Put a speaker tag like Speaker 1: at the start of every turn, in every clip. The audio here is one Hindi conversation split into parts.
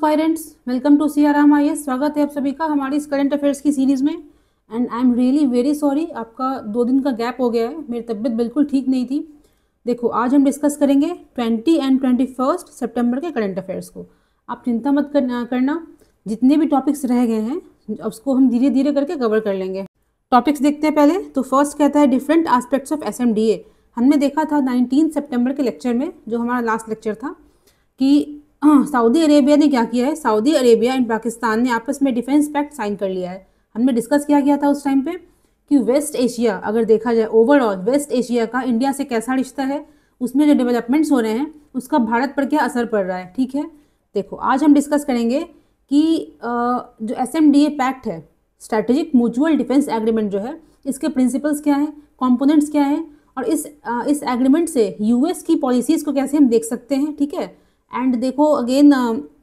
Speaker 1: Aspirants, welcome to CRM IAS. स्वागत है आप सभी का हमारी इस करंट अफेयर्स की सीरीज़ में। And I am really very sorry, आपका 2 दिन का गैप हो गया है। मेरी तबीयत बिल्कुल ठीक नहीं थी। देखो, आज हम डिस्कस करेंगे 20 एंड 21 सितंबर के करंट अफेयर्स को। आप चिंता मत करना, जितने भी टॉपिक्स रह गए हैं उसको हम धीरे धीरे करके कवर कर लेंगे। टॉपिक्स देखते हैं पहले। तो फर्स्ट कहता है डिफरेंट एस्पेक्ट्स ऑफ एसएमडीए। हमने देखा था 19 सितंबर के लेक्चर में, जो हमारा लास्ट लेक्चर था, कि सऊदी अरेबिया ने क्या किया है। सऊदी अरेबिया एंड पाकिस्तान ने आपस में डिफेंस पैक्ट साइन कर लिया है। हमने डिस्कस किया गया था उस टाइम पे कि वेस्ट एशिया, अगर देखा जाए ओवरऑल वेस्ट एशिया का इंडिया से कैसा रिश्ता है, उसमें जो डेवलपमेंट्स हो रहे हैं उसका भारत पर क्या असर पड़ रहा है। ठीक है, देखो आज हम डिस्कस करेंगे कि जो एसएमडीए पैक्ट है, स्ट्रैटेजिक म्यूचुअल डिफेंस एग्रीमेंट जो है, इसके प्रिंसिपल्स क्या हैं, कंपोनेंट्स क्या हैं, और इस एग्रीमेंट से यूएस की पॉलिसीज़ को कैसे हम देख सकते हैं। ठीक है, एंड देखो अगेन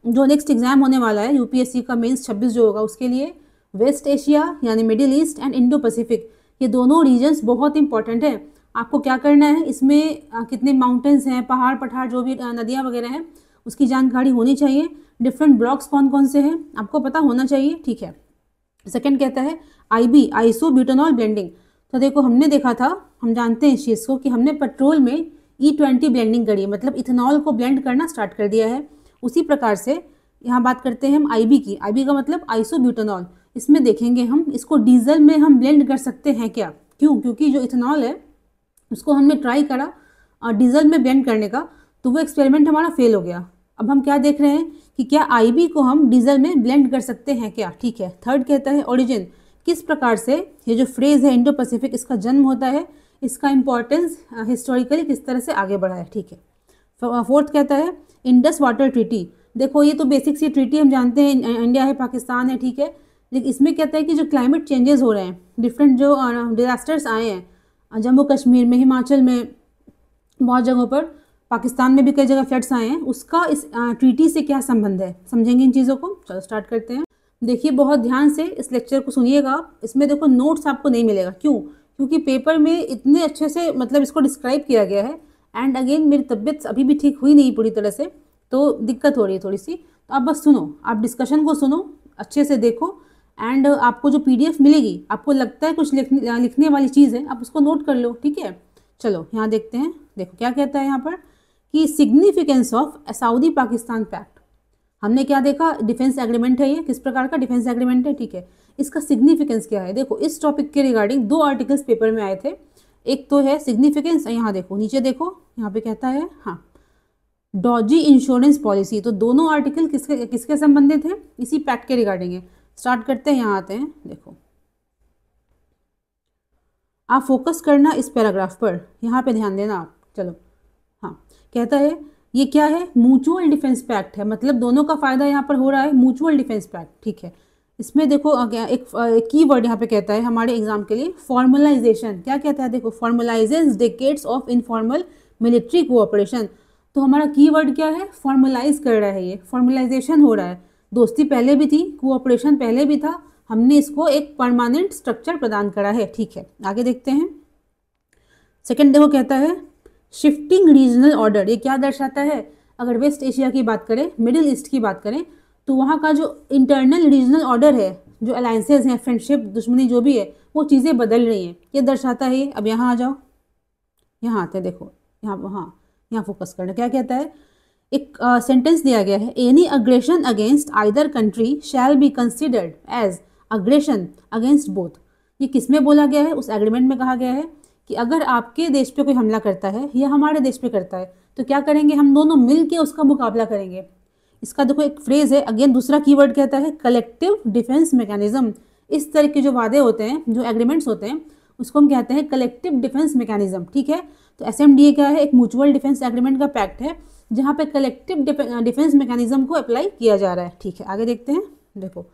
Speaker 1: जो नेक्स्ट एग्जाम होने वाला है यूपीएससी का मेंस 26 जो होगा, उसके लिए वेस्ट एशिया यानी middle east and Indo Pacific, ये दोनों रीजन्स बहुत इंपॉर्टेंट है। आपको क्या करना है, इसमें कितने माउंटेन्स हैं, पहाड़ पठार, जो भी नदियाँ वगैरह हैं, उसकी जानकारी होनी चाहिए। डिफरेंट ब्लॉक्स कौन कौन से हैं आपको पता होना चाहिए। ठीक है, सेकेंड कहता है आईबी, आइसो ब्यूटानॉल ब्लेंडिंग। तो देखो हमने देखा था, हम जानते हैं इस चीज़ को कि हमने पेट्रोल में E20 ब्लेंडिंग करी है, मतलब इथेनॉल को ब्लेंड करना स्टार्ट कर दिया है। उसी प्रकार से यहाँ बात करते हैं हम आईबी की। आईबी का मतलब आइसो ब्यूटानॉल। इसमें देखेंगे हम इसको डीजल में हम ब्लेंड कर सकते हैं क्या। क्यों? क्योंकि जो इथेनॉल है उसको हमने ट्राई करा और डीजल में ब्लेंड करने का, तो वो एक्सपेरिमेंट हमारा फेल हो गया। अब हम क्या देख रहे हैं कि क्या आईबी को हम डीजल में ब्लेंड कर सकते हैं क्या। ठीक है, थर्ड कहता है ओरिजिन, किस प्रकार से ये जो फ्रेज है इंडो पैसिफिक, इसका जन्म होता है, इसका इंपॉर्टेंस हिस्टोरिकली किस तरह से आगे बढ़ा है। ठीक है, फोर्थ कहता है इंडस वाटर ट्रीटी। देखो ये तो बेसिक सी ट्रीटी हम जानते हैं, इंडिया है, पाकिस्तान है, ठीक है, लेकिन इसमें कहता है कि जो क्लाइमेट चेंजेस हो रहे हैं, डिफरेंट जो डिजास्टर्स आए हैं जम्मू कश्मीर में, हिमाचल में, बहुत जगहों पर, पाकिस्तान में भी कई जगह फ्लड्स आए हैं, उसका इस ट्रीटी से क्या संबंध है, समझेंगे इन चीज़ों को। चलो स्टार्ट करते हैं। देखिए बहुत ध्यान से इस लेक्चर को सुनिएगा आप। इसमें देखो नोट्स आपको नहीं मिलेगा। क्यों? क्योंकि पेपर में इतने अच्छे से मतलब इसको डिस्क्राइब किया गया है। एंड अगेन मेरी तबीयत अभी भी ठीक हुई नहीं पूरी तरह से, तो दिक्कत हो रही है थोड़ी सी। तो आप बस सुनो, आप डिस्कशन को सुनो, अच्छे से देखो, एंड आपको जो पीडीएफ मिलेगी, आपको लगता है कुछ लिखने वाली चीज़ है, आप उसको नोट कर लो। ठीक है, चलो यहाँ देखते हैं। देखो क्या कहता है यहाँ पर कि significance of Saudi Pakistan pact. हमने क्या देखा, डिफेंस एग्रीमेंट है, ये किस प्रकार का डिफेंस एग्रीमेंट है। ठीक है, इसका सिग्निफिकेंस क्या है। देखो इस टॉपिक के रिगार्डिंग 2 आर्टिकल्स पेपर में आए थे। एक तो है सिग्निफिकेंस, यहाँ देखो नीचे देखो, यहाँ पे कहता है हाँ डॉजी इंश्योरेंस पॉलिसी। तो दोनों आर्टिकल किसके किसके संबंधित है, इसी पैक्ट के रिगार्डिंग है। स्टार्ट करते हैं, यहाँ आते हैं। देखो आप फोकस करना इस पैराग्राफ पर, यहाँ पे ध्यान देना आप। चलो हाँ, कहता है ये क्या है, म्यूचुअल डिफेंस पैक्ट है, मतलब दोनों का फायदा यहाँ पर हो रहा है, म्यूचुअल डिफेंस पैक्ट। ठीक है, इसमें देखो एक की वर्ड यहाँ पे कहता है हमारे एग्जाम के लिए, फॉर्मलाइजेशन। क्या कहता है, देखो formalises decades of informal military cooperation. तो हमारा की वर्ड क्या है, फॉर्मलाइज कर रहा है, ये फॉर्मलाइजेशन हो रहा है। दोस्ती पहले भी थी, कोऑपरेशन पहले भी था, हमने इसको एक परमानेंट स्ट्रक्चर प्रदान करा है। ठीक है, आगे देखते हैं। सेकेंड देखो कहता है शिफ्टिंग रीजनल ऑर्डर। ये क्या दर्शाता है, अगर वेस्ट एशिया की बात करें, मिडिल ईस्ट की बात करें, तो वहाँ का जो इंटरनल रीजनल ऑर्डर है, जो अलायंसेज हैं, फ्रेंडशिप, दुश्मनी जो भी है, वो चीज़ें बदल रही हैं, ये दर्शाता है। अब यहाँ आ जाओ, यहाँ आते हैं। देखो यहाँ, हाँ यहाँ फोकस करना। क्या कहता है, एक सेंटेंस दिया गया है, any aggression against either country shall be considered as aggression against both. ये किस में बोला गया है, उस एग्रीमेंट में कहा गया है कि अगर आपके देश पे कोई हमला करता है या हमारे देश पे करता है, तो क्या करेंगे, हम दोनों मिल के उसका मुकाबला करेंगे। इसका देखो एक फ्रेज है, अगेन दूसरा कीवर्ड कहता है कलेक्टिव डिफेंस मैकेनिज्म। इस तरह के जो वादे होते हैं, जो एग्रीमेंट्स होते हैं, उसको हम कहते हैं कलेक्टिव डिफेंस मैकेनिज्म। ठीक है, तो एसएमडीए क्या है, एक म्यूचुअल डिफेंस एग्रीमेंट का पैक्ट है, जहाँ पे कलेक्टिव डिफेंस मैकेनिज्म को अप्लाई किया जा रहा है। ठीक है, आगे देखते हैं। देखो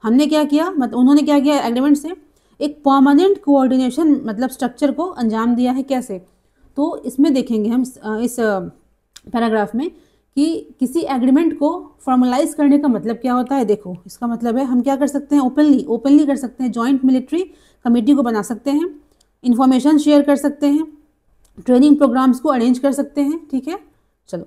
Speaker 1: हमने क्या किया, मतलब उन्होंने क्या किया, एग्रीमेंट से एक परमानेंट कोऑर्डिनेशन मतलब स्ट्रक्चर को अंजाम दिया है। कैसे, तो इसमें देखेंगे हम इस पैराग्राफ में कि किसी एग्रीमेंट को फॉर्मलाइज करने का मतलब क्या होता है। देखो इसका मतलब है हम क्या कर सकते हैं, ओपनली कर सकते हैं, जॉइंट मिलिट्री कमेटी को बना सकते हैं, इंफॉर्मेशन शेयर कर सकते हैं, ट्रेनिंग प्रोग्राम्स को अरेंज कर सकते हैं। ठीक है, चलो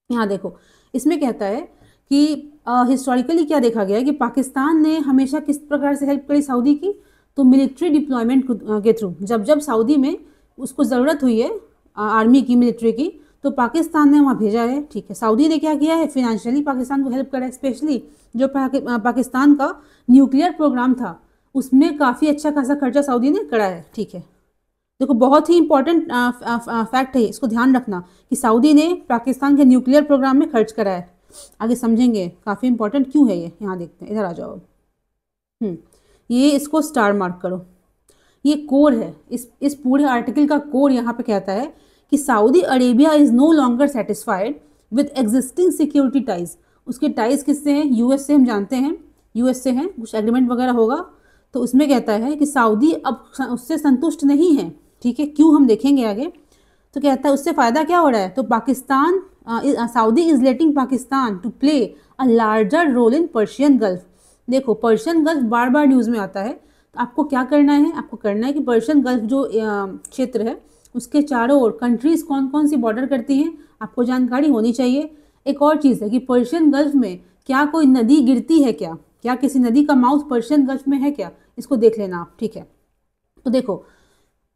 Speaker 1: यहाँ देखो, इसमें कहता है कि हिस्टोरिकली क्या देखा गया है कि पाकिस्तान ने हमेशा किस प्रकार से हेल्प करी सऊदी की, तो मिलिट्री डिप्लॉयमेंट के थ्रू। जब जब सऊदी में उसको ज़रूरत हुई है आर्मी की, मिलिट्री की, तो पाकिस्तान ने वहाँ भेजा है। ठीक है, सऊदी ने क्या किया है, फिनेंशियली पाकिस्तान को हेल्प करा है। स्पेशली जो पाकिस्तान का न्यूक्लियर प्रोग्राम था उसमें काफ़ी अच्छा खासा खर्चा सऊदी ने करा है। ठीक है, देखो बहुत ही इंपॉर्टेंट फैक्ट है, इसको ध्यान रखना कि सऊदी ने पाकिस्तान के न्यूक्लियर प्रोग्राम में खर्च करा है। आगे समझेंगे काफ़ी इंपॉर्टेंट क्यों है ये, यहाँ देखते हैं, इधर आ जाओ। ये इसको स्टार मार्क करो, ये कोर है। इस पूरे आर्टिकल का कोर यहाँ पे कहता है कि Saudi Arabia is no longer satisfied with existing security ties. उसके टाइज किससे हैं, यूएस से, हम जानते हैं यूएस से हैं, कुछ एग्रीमेंट वगैरह होगा। तो उसमें कहता है कि सऊदी अब उससे संतुष्ट नहीं है। ठीक है, क्यों, हम देखेंगे आगे। तो कहता है उससे फ़ायदा क्या हो रहा है, तो Pakistan, Saudi is letting Pakistan to play a larger role in Persian Gulf. देखो पर्शियन गल्फ बार बार न्यूज़ में आता है, तो आपको क्या करना है, आपको करना है कि पर्शियन गल्फ जो क्षेत्र है उसके चारों ओर कंट्रीज़ कौन कौन सी बॉर्डर करती हैं आपको जानकारी होनी चाहिए। एक और चीज़ है कि पर्शियन गल्फ में क्या कोई नदी गिरती है, क्या किसी नदी का माउथ पर्शियन गल्फ में है क्या, इसको देख लेना आप। ठीक है, तो देखो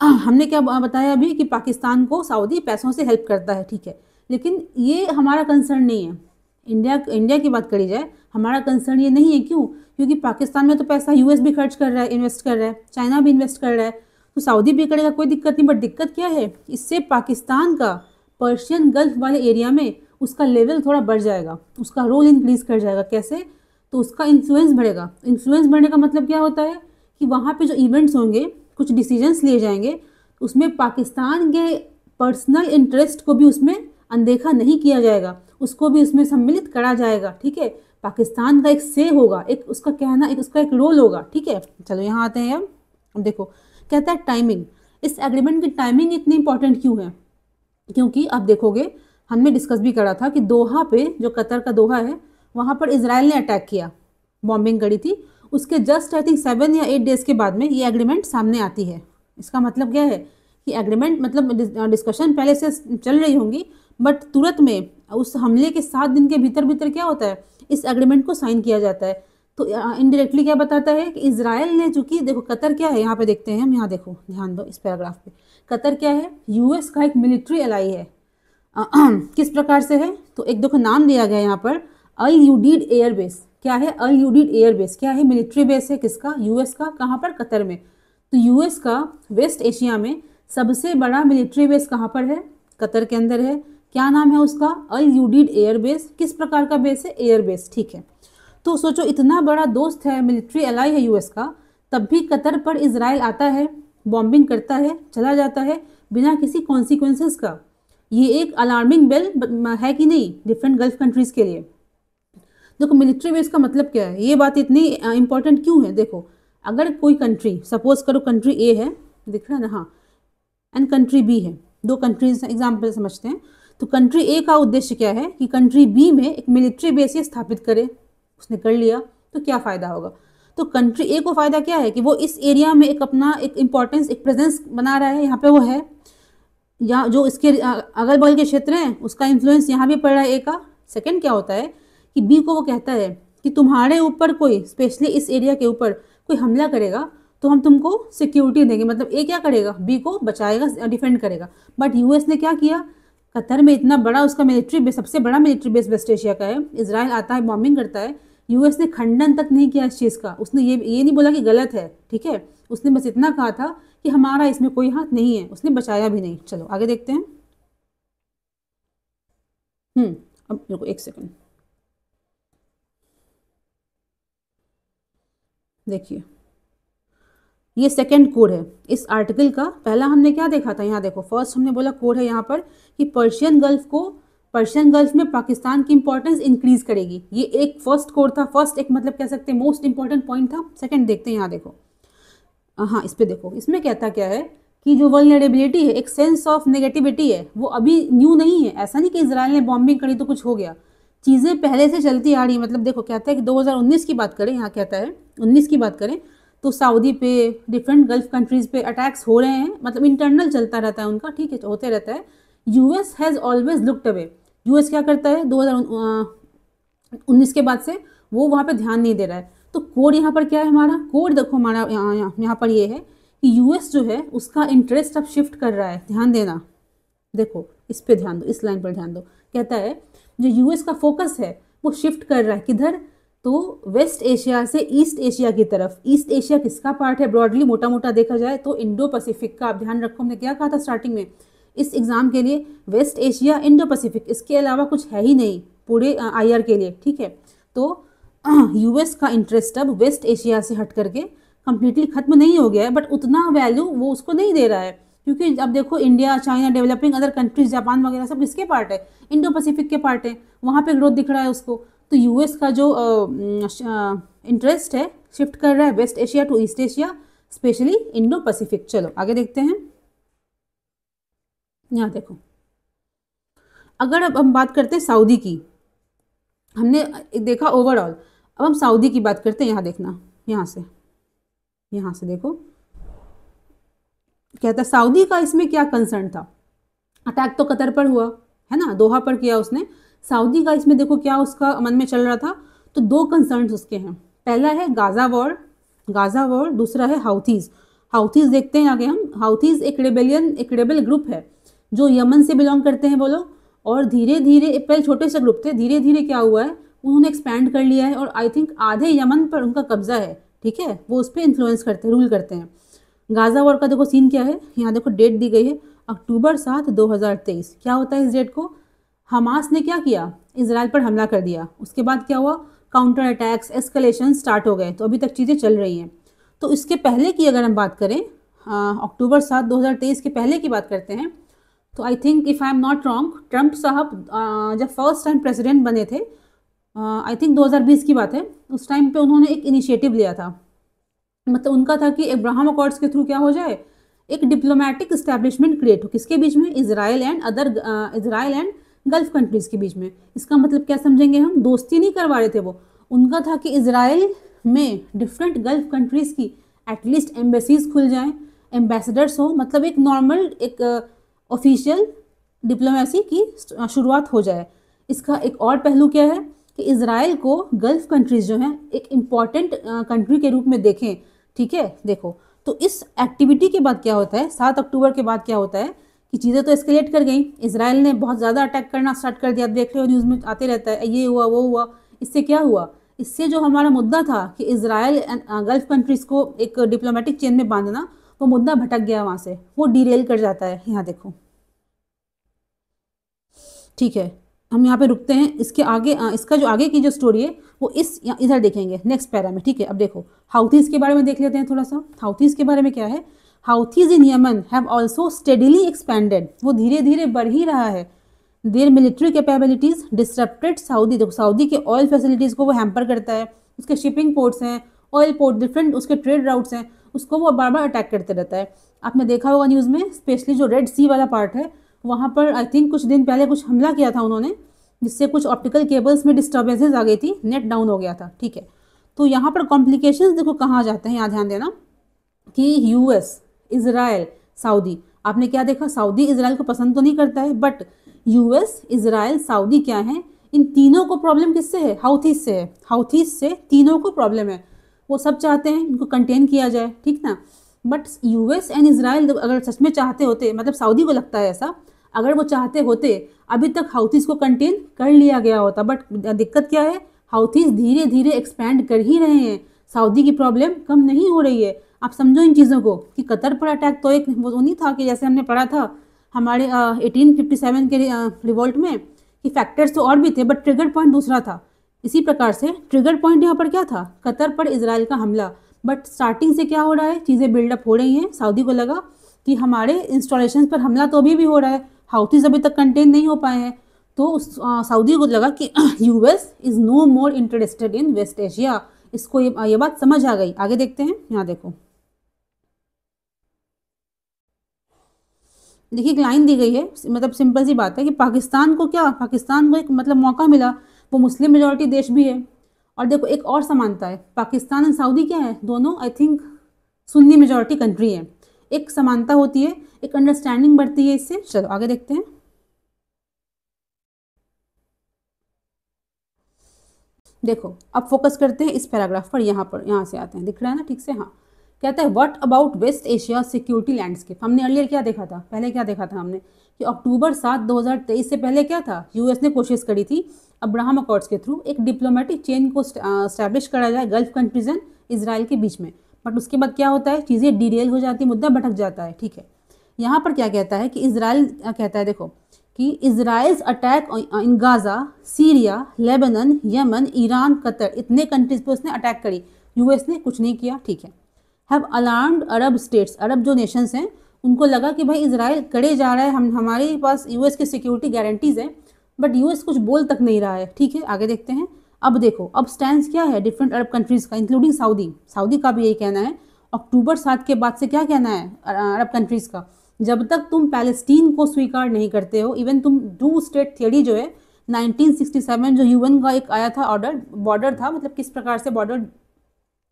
Speaker 1: हमने क्या बताया अभी कि पाकिस्तान को सऊदी पैसों से हेल्प करता है। ठीक है, लेकिन ये हमारा कंसर्न नहीं है। इंडिया की बात करी जाए, हमारा कंसर्न ये नहीं है। क्यों, क्योंकि पाकिस्तान में तो पैसा यूएस भी खर्च कर रहा है, इन्वेस्ट कर रहा है, चाइना भी इन्वेस्ट कर रहा है, तो सऊदी भी करेगा, कोई दिक्कत नहीं। बट दिक्कत क्या है, इससे पाकिस्तान का पर्शियन गल्फ वाले एरिया में उसका लेवल थोड़ा बढ़ जाएगा, उसका रोल इंक्रीज कर जाएगा। कैसे, तो उसका इन्फ्लुएंस बढ़ेगा। इन्फ्लुएंस बढ़ने का मतलब क्या होता है कि वहाँ पे जो इवेंट्स होंगे, कुछ डिसीजंस लिए जाएंगे, उसमें पाकिस्तान के पर्सनल इंटरेस्ट को भी उसमें अनदेखा नहीं किया जाएगा, उसको भी उसमें सम्मिलित करा जाएगा। ठीक है, पाकिस्तान का एक से होगा, एक उसका कहना, एक उसका एक रोल होगा। ठीक है, चलो यहाँ आते हैं। अब देखो कहता है टाइमिंग, इस एग्रीमेंट की टाइमिंग इतनी इंपॉर्टेंट क्यों है, क्योंकि आप देखोगे हमने डिस्कस भी करा था कि दोहा पे, जो कतर का दोहा है, वहाँ पर इजराइल ने अटैक किया, बॉम्बिंग करी थी। उसके जस्ट आई थिंक 7 या 8 डेज़ के बाद में ये एग्रीमेंट सामने आती है। इसका मतलब क्या है कि एग्रीमेंट मतलब डिस्कशन पहले से चल रही होंगी, बट तुरंत में उस हमले के 7 दिन के भीतर भीतर क्या होता है, इस एग्रीमेंट को साइन किया जाता है। तो इनडायरेक्टली क्या बताता है कि इजराइल ने, चूंकि देखो कतर क्या है, यहाँ पे देखते हैं हम, यहाँ देखो ध्यान दो इस पैराग्राफ पे, कतर क्या है, यूएस का एक मिलिट्री एलाई है। किस प्रकार से है, तो एक देखो नाम दिया गया यहाँ पर, अल यूडीड एयर बेस। क्या है, अल यूडीड एयर बेस, क्या है, मिलिट्री बेस है, किसका, यूएस का। कहाँ पर, कतर में। तो यूएस का वेस्ट एशिया में सबसे बड़ा मिलिट्री बेस कहाँ पर है, कतर के अंदर है। क्या नाम है उसका, अल यूडीड एयर बेस। किस प्रकार का बेस है, एयर बेस। ठीक है, तो सोचो इतना बड़ा दोस्त है, मिलिट्री एलाई है यूएस का, तब भी कतर पर इजराइल आता है, बॉम्बिंग करता है, चला जाता है बिना किसी कॉन्सिक्वेंसेस का। ये एक अलार्मिंग बेल है कि नहीं डिफरेंट गल्फ कंट्रीज़ के लिए। देखो मिलिट्री बेस का मतलब क्या है, ये बात इतनी इंपॉर्टेंट क्यों है। देखो अगर कोई कंट्री, सपोज करो कंट्री ए है, दिख रहा है ना, हाँ, एंड कंट्री बी है, दो कंट्रीज एग्जाम्पल समझते हैं। तो कंट्री ए का उद्देश्य क्या है कि कंट्री बी में एक मिलिट्री बेस ये स्थापित करे, उसने कर लिया, तो क्या फ़ायदा होगा। तो कंट्री ए को फ़ायदा क्या है कि वो इस एरिया में एक अपना एक इम्पोर्टेंस, एक प्रेजेंस बना रहा है, यहाँ पे वो है, या जो इसके अगल बगल के क्षेत्र हैं उसका इन्फ्लुएंस यहाँ भी पड़ रहा है ए का। सेकंड क्या होता है कि बी को वो कहता है कि तुम्हारे ऊपर कोई, स्पेशली इस एरिया के ऊपर कोई हमला करेगा तो हम तुमको सिक्योरिटी देंगे, मतलब ए क्या करेगा, बी को बचाएगा, डिफेंड करेगा। बट यूएस ने क्या किया, कतर में इतना बड़ा उसका मिलिट्री बेस, सबसे बड़ा मिलिट्री बेस वेस्ट एशिया का है, इजराइल आता है, बॉम्बिंग करता है, यूएस ने खंडन तक नहीं किया इस चीज़ का। उसने ये नहीं बोला कि गलत है, ठीक है, उसने बस इतना कहा था कि हमारा इसमें कोई हाथ नहीं है, उसने बचाया भी नहीं। चलो आगे देखते हैं। अब देखो एक सेकंड, देखिए ये सेकंड कोड है इस आर्टिकल का। पहला हमने क्या देखा था, यहाँ देखो फर्स्ट हमने बोला कोड है यहाँ पर कि पर्शियन गल्फ में पाकिस्तान की इंपॉर्टेंस इंक्रीज करेगी। ये एक फर्स्ट कोड था, फर्स्ट एक मतलब कह सकते हैं मोस्ट इंपॉर्टेंट पॉइंट था। सेकंड देखते हैं, यहाँ देखो, हाँ इस पे देखो, इसमें कहता क्या है कि जो वल्नरेबिलिटी है, एक सेंस ऑफ नेगेटिविटी है, वो अभी न्यू नहीं है। ऐसा नहीं कि इजराइल ने बॉम्बिंग करी तो कुछ हो गया, चीज़ें पहले से चलती आ रही है। मतलब देखो कहता है कि 2019 की बात करें, यहाँ कहता है 19 की बात करें तो सऊदी पे, डिफरेंट गल्फ कंट्रीज़ पे अटैक्स हो रहे हैं, मतलब इंटरनल चलता रहता है उनका, ठीक है, होते रहता है। US has always looked away. US क्या करता है, 19 के बाद से वो वहाँ पे ध्यान नहीं दे रहा है। तो कोड यहाँ पर क्या है हमारा, कोड देखो हमारा यहाँ पर ये है कि यूएस जो है उसका इंटरेस्ट अब शिफ्ट कर रहा है। ध्यान देना, देखो इस पे ध्यान दो, इस लाइन पर ध्यान दो। कहता है जो यूएस का फोकस है वो शिफ्ट कर रहा है किधर, तो वेस्ट एशिया से ईस्ट एशिया की तरफ। ईस्ट एशिया किसका पार्ट है ब्रॉडली मोटा मोटा देखा जाए तो इंडो पैसिफिक का। आप ध्यान रखो हमने क्या कहा था स्टार्टिंग में इस एग्जाम के लिए, वेस्ट एशिया इंडो पैसिफिक, इसके अलावा कुछ है ही नहीं पूरे आईआर के लिए, ठीक है। तो यूएस का इंटरेस्ट अब वेस्ट एशिया से हट करके कंप्लीटली खत्म नहीं हो गया है, बट उतना वैल्यू वो उसको नहीं दे रहा है, क्योंकि अब देखो India, China, developing other countries, Japan वगैरह सब किसके पार्ट है, इंडो पैसिफिक के पार्ट है, वहाँ पे ग्रोथ दिख रहा है उसको। तो यूएस का जो इंटरेस्ट है शिफ्ट कर रहा है West Asia to East Asia, specially Indo Pacific. चलो आगे देखते हैं। यहाँ देखो, अगर अब हम बात करते हैं सऊदी की, हमने देखा ओवरऑल, अब हम सऊदी की बात करते हैं। यहाँ देखना, यहाँ से देखो, कहता सऊदी का इसमें क्या कंसर्न था। अटैक तो कतर पर हुआ है ना, दोहा पर किया उसने। सऊदी का इसमें देखो क्या उसका मन में चल रहा था, तो दो कंसर्न्स उसके हैं। पहला है गाजा वॉर, दूसरा है हाउथीज। हाउथीज देखते हैं आगे हम। हाउथीज एक रेबेल ग्रुप है जो यमन से बिलोंग करते हैं वो लोग, और धीरे धीरे पहले छोटे से ग्रुप थे, धीरे धीरे क्या हुआ है उन्होंने एक्सपैंड कर लिया है, और आई थिंक आधे यमन पर उनका कब्जा है, ठीक है। वो उस पर इन्फ्लुएंस करते हैं, रूल करते हैं। गाजा वॉर का देखो सीन क्या है, यहाँ देखो डेट दी गई है अक्टूबर 7, 2023। क्या होता है इस डेट को, हमास ने क्या किया, इसराइल पर हमला कर दिया। उसके बाद क्या हुआ, काउंटर अटैक्स, एस्केलेशन स्टार्ट हो गए, तो अभी तक चीज़ें चल रही हैं। तो इसके पहले की अगर हम बात करें, अक्टूबर 7, 2023 के पहले की बात करते हैं, तो I think if I am not wrong, Trump साहब जब फर्स्ट टाइम प्रेसिडेंट बने थे, आई थिंक 2020 की बात है, उस टाइम पे उन्होंने एक इनिशिएटिव लिया था। मतलब उनका था कि अब्राहम अकॉर्ड्स के थ्रू क्या हो जाए, एक डिप्लोमेटिक इस्टेब्लिशमेंट क्रिएट हो, किसके बीच में, इजराइल एंड गल्फ कंट्रीज़ के बीच में। इसका मतलब क्या समझेंगे हम, दोस्ती नहीं करवा रहे थे वो, उनका था कि इजराइल में डिफरेंट गल्फ कंट्रीज़ की एटलीस्ट एम्बेसीज खुल जाएं, एम्बेसडर्स हो, मतलब एक नॉर्मल एक ऑफिशियल डिप्लोमेसी की शुरुआत हो जाए। इसका एक और पहलू क्या है कि इजराइल को गल्फ कंट्रीज़ जो हैं एक इम्पॉर्टेंट कंट्री के रूप में देखें, ठीक है। देखो तो इस एक्टिविटी के बाद क्या होता है, 7 अक्टूबर के बाद क्या होता है कि चीज़ें तो एस्केलेट कर गई, इसराइल ने बहुत ज़्यादा अटैक करना स्टार्ट कर दिया। देख रहे हो न्यूज़ में आते रहता है, ये हुआ वो हुआ। इससे क्या हुआ, इससे जो हमारा मुद्दा था कि इसराइल गल्फ कंट्रीज़ को एक डिप्लोमेटिक चेन में बांधना, वो मुद्दा भटक गया वहाँ से, वो डिरेल कर जाता है। यहाँ देखो, ठीक है, हम यहाँ पे रुकते हैं। इसके आगे इसका जो आगे की जो स्टोरी है वो इधर देखेंगे नेक्स्ट पैरा में, ठीक है। अब देखो हाउथीज के बारे में देख लेते हैं थोड़ा सा। हाउथीज के बारे में क्या है, Houthis in Yemen have also steadily expanded, वो धीरे धीरे बढ़ ही रहा है। Their military capabilities disrupted Saudi, देखो सऊदी के ऑयल फैसिलिटीज़ को वो हैम्पर करता है, उसके शिपिंग पोर्ट्स हैं, ऑयल पोर्ट, डिफरेंट उसके ट्रेड राउट्स हैं, उसको वो बार बार अटैक करते रहता है। आपने देखा होगा न्यूज़ में, स्पेशली जो रेड सी वाला पार्ट है वहाँ पर आई थिंक कुछ दिन पहले कुछ हमला किया था उन्होंने, जिससे कुछ ऑप्टिकल केबल्स में डिस्टर्बेंसेज आ गई थी, नेट डाउन हो गया था, ठीक है। तो यहाँ पर कॉम्प्लिकेशंस देखो कहाँ जाते हैं, यहाँ ध्यान देना कि यूएस, इजराइल, सऊदी, आपने क्या देखा, सऊदी इजराइल को पसंद तो नहीं करता है, बट यूएस, इजराइल, सऊदी क्या है, इन तीनों को प्रॉब्लम किससे है, हाउथीज से है। हाउथीज से तीनों को प्रॉब्लम है, वो सब चाहते हैं इनको कंटेन किया जाए, ठीक ना। बट यूएस एंड इजराइल अगर सच में चाहते होते, मतलब सऊदी को लगता है ऐसा, अगर वो चाहते होते अभी तक हाउथीज को कंटेन कर लिया गया होता। बट दिक्कत क्या है, हाउथीज धीरे धीरे एक्सपैंड कर ही रहे हैं, सऊदी की प्रॉब्लम कम नहीं हो रही है। आप समझो इन चीज़ों को कि कतर पर अटैक तो एक वो नहीं था कि जैसे हमने पढ़ा था हमारे 1857 के रिवोल्ट में कि फैक्टर्स तो और भी थे, बट ट्रिगर पॉइंट दूसरा था। इसी प्रकार से ट्रिगर पॉइंट यहाँ पर क्या था, कतर पर इजराइल का हमला। बट स्टार्टिंग से क्या हो रहा है, चीज़ें बिल्डअप हो रही हैं। सऊदी को लगा कि हमारे इंस्टॉलेशन पर हमला तो अभी भी हो रहा है, हाउथीज अभी तक कंटेन नहीं हो पाए हैं, तो सऊदी को लगा कि US is no more interested in West Asia. इसको ये बात समझ आ गई। आगे देखते हैं, यहाँ देखो, देखिए एक लाइन दी गई है, मतलब सिंपल सी बात है कि पाकिस्तान को क्या, पाकिस्तान को एक मतलब मौका मिला, वो मुस्लिम मेजॉरिटी देश भी है। और देखो एक और समानता है, पाकिस्तान एंड सऊदी क्या है, दोनों I think Sunni majority country है। एक समानता होती है, एक अंडरस्टैंडिंग बढ़ती है इससे। चलो आगे देखते हैं। देखो अब फोकस करते हैं इस पैराग्राफ पर, यहाँ से आते हैं, दिख रहा है ना ठीक से। हाँ, कहता है what about West Asia security landscape. हमने अर्लियर क्या देखा था, पहले क्या देखा था हमने कि अक्टूबर 7 2023 से पहले क्या था, यूएस ने कोशिश करी थी अब्राहम अकॉर्ड्स के थ्रू एक डिप्लोमेटिक चेन को स्टैब्लिश करा जाए गल्फ कंट्रीज एंड इसराइल के बीच में। बट उसके बाद क्या होता है, चीज़ें डिरेल हो जाती है, मुद्दा भटक जाता है। ठीक है, यहाँ पर क्या कहता है कि इसराइल कहता है, देखो कि Israel's attack in Gaza, Syria, Lebanon, Yemen, Iran, Qatar, इतने कंट्रीज पे उसने अटैक करी, यूएस ने कुछ नहीं किया। ठीक है, हैव अलार्म्ड अरब स्टेट्स, अरब जो नेशंस हैं उनको लगा कि भाई इसराइल करे जा रहा है, हमारे पास यूएस की सिक्योरिटी गारंटीज है, बट यूएस कुछ बोल तक नहीं रहा है। ठीक है, आगे देखते हैं। अब देखो अब स्टैंड क्या है डिफरेंट अरब कंट्रीज का, इंक्लूडिंग सऊदी का भी यही कहना है। अक्टूबर 7 के बाद से क्या कहना है अरब कंट्रीज का, जब तक तुम पैलेस्टीन को स्वीकार नहीं करते हो, इवन तुम टू स्टेट थियरी जो है 1967 जो यूएन का एक आया था ऑर्डर, बॉर्डर था, मतलब किस प्रकार से बॉर्डर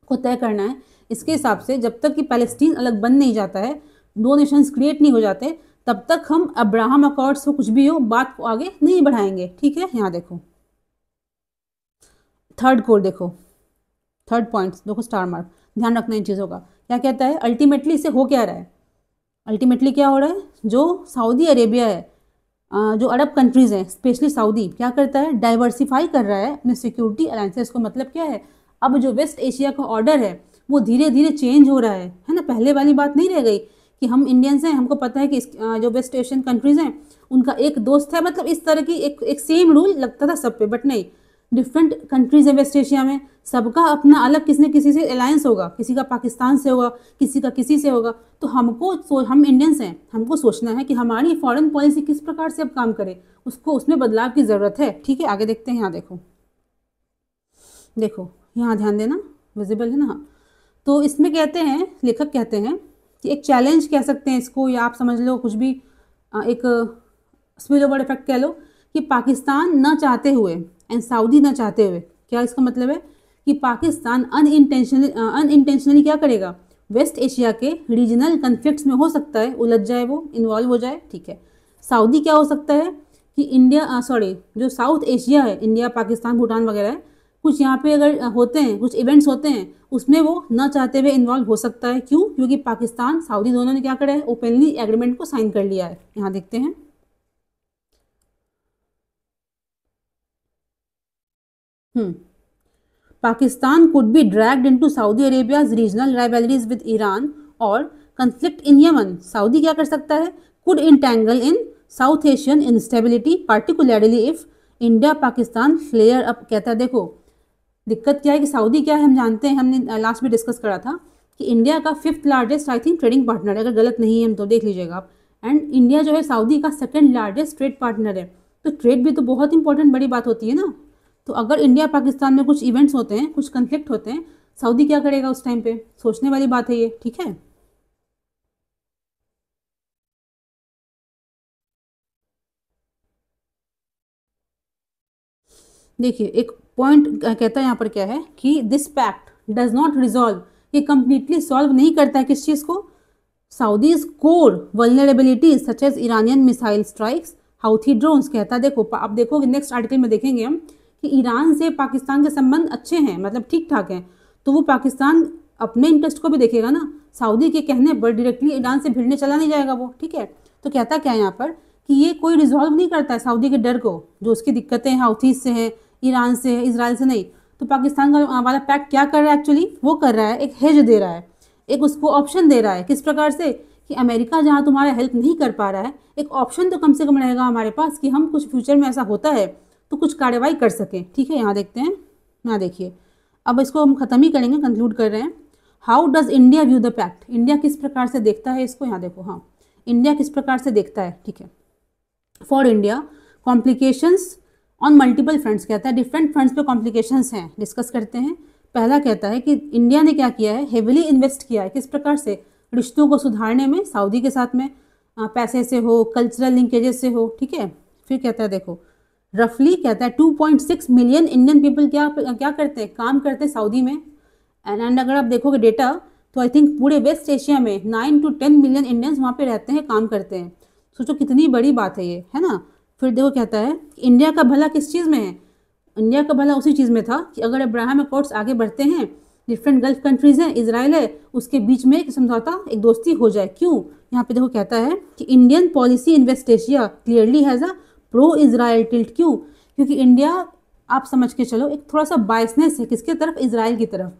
Speaker 1: को तय करना है, इसके हिसाब से जब तक कि पैलेस्टीन अलग बन नहीं जाता है, दो नेशंस क्रिएट नहीं हो जाते, तब तक हम अब्राहम अकॉर्ड्स हो कुछ भी हो बात को आगे नहीं बढ़ाएंगे। ठीक है, यहाँ देखो थर्ड कोड, देखो थर्ड पॉइंट, देखो स्टार मार्क, ध्यान रखना इन चीज़ों का। क्या कहता है, अल्टीमेटली इससे हो क्या रहा है, अल्टीमेटली क्या हो रहा है, जो सऊदी अरेबिया है, जो अरब कंट्रीज़ हैं स्पेशली सऊदी क्या करता है, डाइवर्सिफाई कर रहा है अपने सिक्योरिटी अलायंसेस को। मतलब क्या है, अब जो वेस्ट एशिया का ऑर्डर है वो धीरे धीरे चेंज हो रहा है ना, पहले वाली बात नहीं रह गई कि हम इंडियंस हैं, हमको पता है कि जो वेस्ट एशियन कंट्रीज़ हैं उनका एक दोस्त है, मतलब इस तरह की एक सेम रूल लगता था सब पे, बट नहीं, डिफरेंट कंट्रीज है वेस्ट एशिया में, सबका अपना अलग किसी न किसी से अलायंस होगा, किसी का पाकिस्तान से होगा, किसी का किसी से होगा। तो हम इंडियंस हैं, हमको सोचना है कि हमारी फॉरेन पॉलिसी किस प्रकार से अब काम करे, उसको उसमें बदलाव की ज़रूरत है। ठीक है, आगे देखते हैं। यहाँ देखो यहाँ ध्यान देना, विजिबल है ना। हाँ, तो इसमें कहते हैं, लेखक कहते हैं कि एक चैलेंज कह सकते हैं इसको, या आप समझ लो कुछ भी, एक स्पिल ओवर इफेक्ट कह लो, कि पाकिस्तान न चाहते हुए एंड सऊदी न चाहते हुए, क्या इसका मतलब है कि पाकिस्तान अनइंटेंशनली क्या करेगा, वेस्ट एशिया के रीजनल कन्फ्लिक्ट्स में हो सकता है उलझ जाए, वो इन्वॉल्व हो जाए। ठीक है, सऊदी क्या हो सकता है कि जो साउथ एशिया है, इंडिया, पाकिस्तान, भूटान वगैरह है, कुछ यहाँ पे अगर होते हैं, कुछ इवेंट्स होते हैं, उसमें वो न चाहते हुए इन्वॉल्व हो सकता है। क्यों, क्योंकि पाकिस्तान सऊदी दोनों ने क्या करा है, ओपनली एग्रीमेंट को साइन कर लिया है। यहाँ देखते हैं। Pakistan could be dragged into Saudi Arabia's regional rivalries with Iran or conflict in Yemen. Saudi क्या कर सकता है, could entangle in South Asian instability, particularly if India Pakistan flare up. कहता है देखो दिक्कत क्या है कि सऊदी क्या है, हम जानते हैं, हमने लास्ट में डिस्कस करा था कि इंडिया का 5th largest I think trading partner है, अगर गलत नहीं है तो देख लीजिएगा आप। एंड इंडिया जो है सऊदी का 2nd लार्जेस्ट ट्रेड पार्टनर है, तो ट्रेड भी तो बहुत इंपॉर्टेंट बड़ी बात होती है ना। तो अगर इंडिया पाकिस्तान में कुछ इवेंट्स होते हैं, कुछ कन्फ्लिक्ट होते हैं, सऊदी क्या करेगा उस टाइम पे, सोचने वाली बात है ये। ठीक है, देखिए एक पॉइंट कहता है यहाँ पर क्या है कि this pact does not resolve, ये कंप्लीटली सॉल्व नहीं करता है किस चीज़ को, Saudi's core vulnerabilities such as Iranian missile strikes, Houthi drones. कहता है देखो, आप देखोगे नेक्स्ट आर्टिकल में देखेंगे हम कि ईरान से पाकिस्तान के संबंध अच्छे हैं, मतलब ठीक ठाक हैं, तो वो पाकिस्तान अपने इंटरेस्ट को भी देखेगा ना, सऊदी के कहने पर डायरेक्टली ईरान से भिड़ने चला नहीं जाएगा वो। ठीक है, तो कहता क्या है यहाँ पर कि ये कोई रिजॉल्व नहीं करता है सऊदी के डर को, जो उसकी दिक्कतें हाउथीज से हैं, ईरान से है, इसराइल से नहीं। तो पाकिस्तान का वाला पैक्ट क्या कर रहा है एक्चुअली, वो कर रहा है एक हेज दे रहा है, एक उसको ऑप्शन दे रहा है, किस प्रकार से कि अमेरिका जहाँ तुम्हारा हेल्प नहीं कर पा रहा है, एक ऑप्शन तो कम से कम रहेगा हमारे पास कि हम कुछ फ्यूचर में ऐसा होता है तो कुछ कार्रवाई कर सकें। ठीक है, यहाँ देखते हैं। यहाँ देखिए, अब इसको हम ख़त्म ही करेंगे, कंक्लूड कर रहे हैं। How does India view the pact, India किस प्रकार से देखता है इसको, यहाँ देखो। हाँ, इंडिया किस प्रकार से देखता है। ठीक है, for India complications on multiple fronts, कहता है डिफरेंट फ्रंट्स पे कॉम्प्लिकेशंस हैं, डिस्कस करते हैं। पहला कहता है कि इंडिया ने क्या किया है, हेविली इन्वेस्ट किया है, किस प्रकार से, रिश्तों को सुधारने में सऊदी के साथ में, पैसे से हो, कल्चरल लिंकेजेस से हो। ठीक है, फिर कहता है देखो रफली कहता है 2.6 मिलियन इंडियन पीपल क्या करते हैं, काम करते हैं सऊदी में। एंड अगर आप देखोगे डेटा तो आई थिंक पूरे वेस्ट एशिया में 9 to 10 मिलियन इंडियंस वहाँ पे रहते हैं, काम करते हैं। सोचो कितनी बड़ी बात है ये, है ना। फिर देखो कहता है इंडिया का भला किस चीज़ में है, इंडिया का भला उसी चीज़ में था कि अगर अब्राहम अकॉर्ड्स आगे बढ़ते हैं, डिफरेंट गल्फ कंट्रीज हैं, इसराइल है, उसके बीच में एक समझौता, एक दोस्ती हो जाए। क्यों? यहाँ पे देखो कहता है कि Indian policy in West Asia clearly has a pro Israel tilt. क्यों? क्योंकि इंडिया, आप समझ के चलो, एक थोड़ा सा बायसनेस है किसके तरफ? इसराइल की तरफ।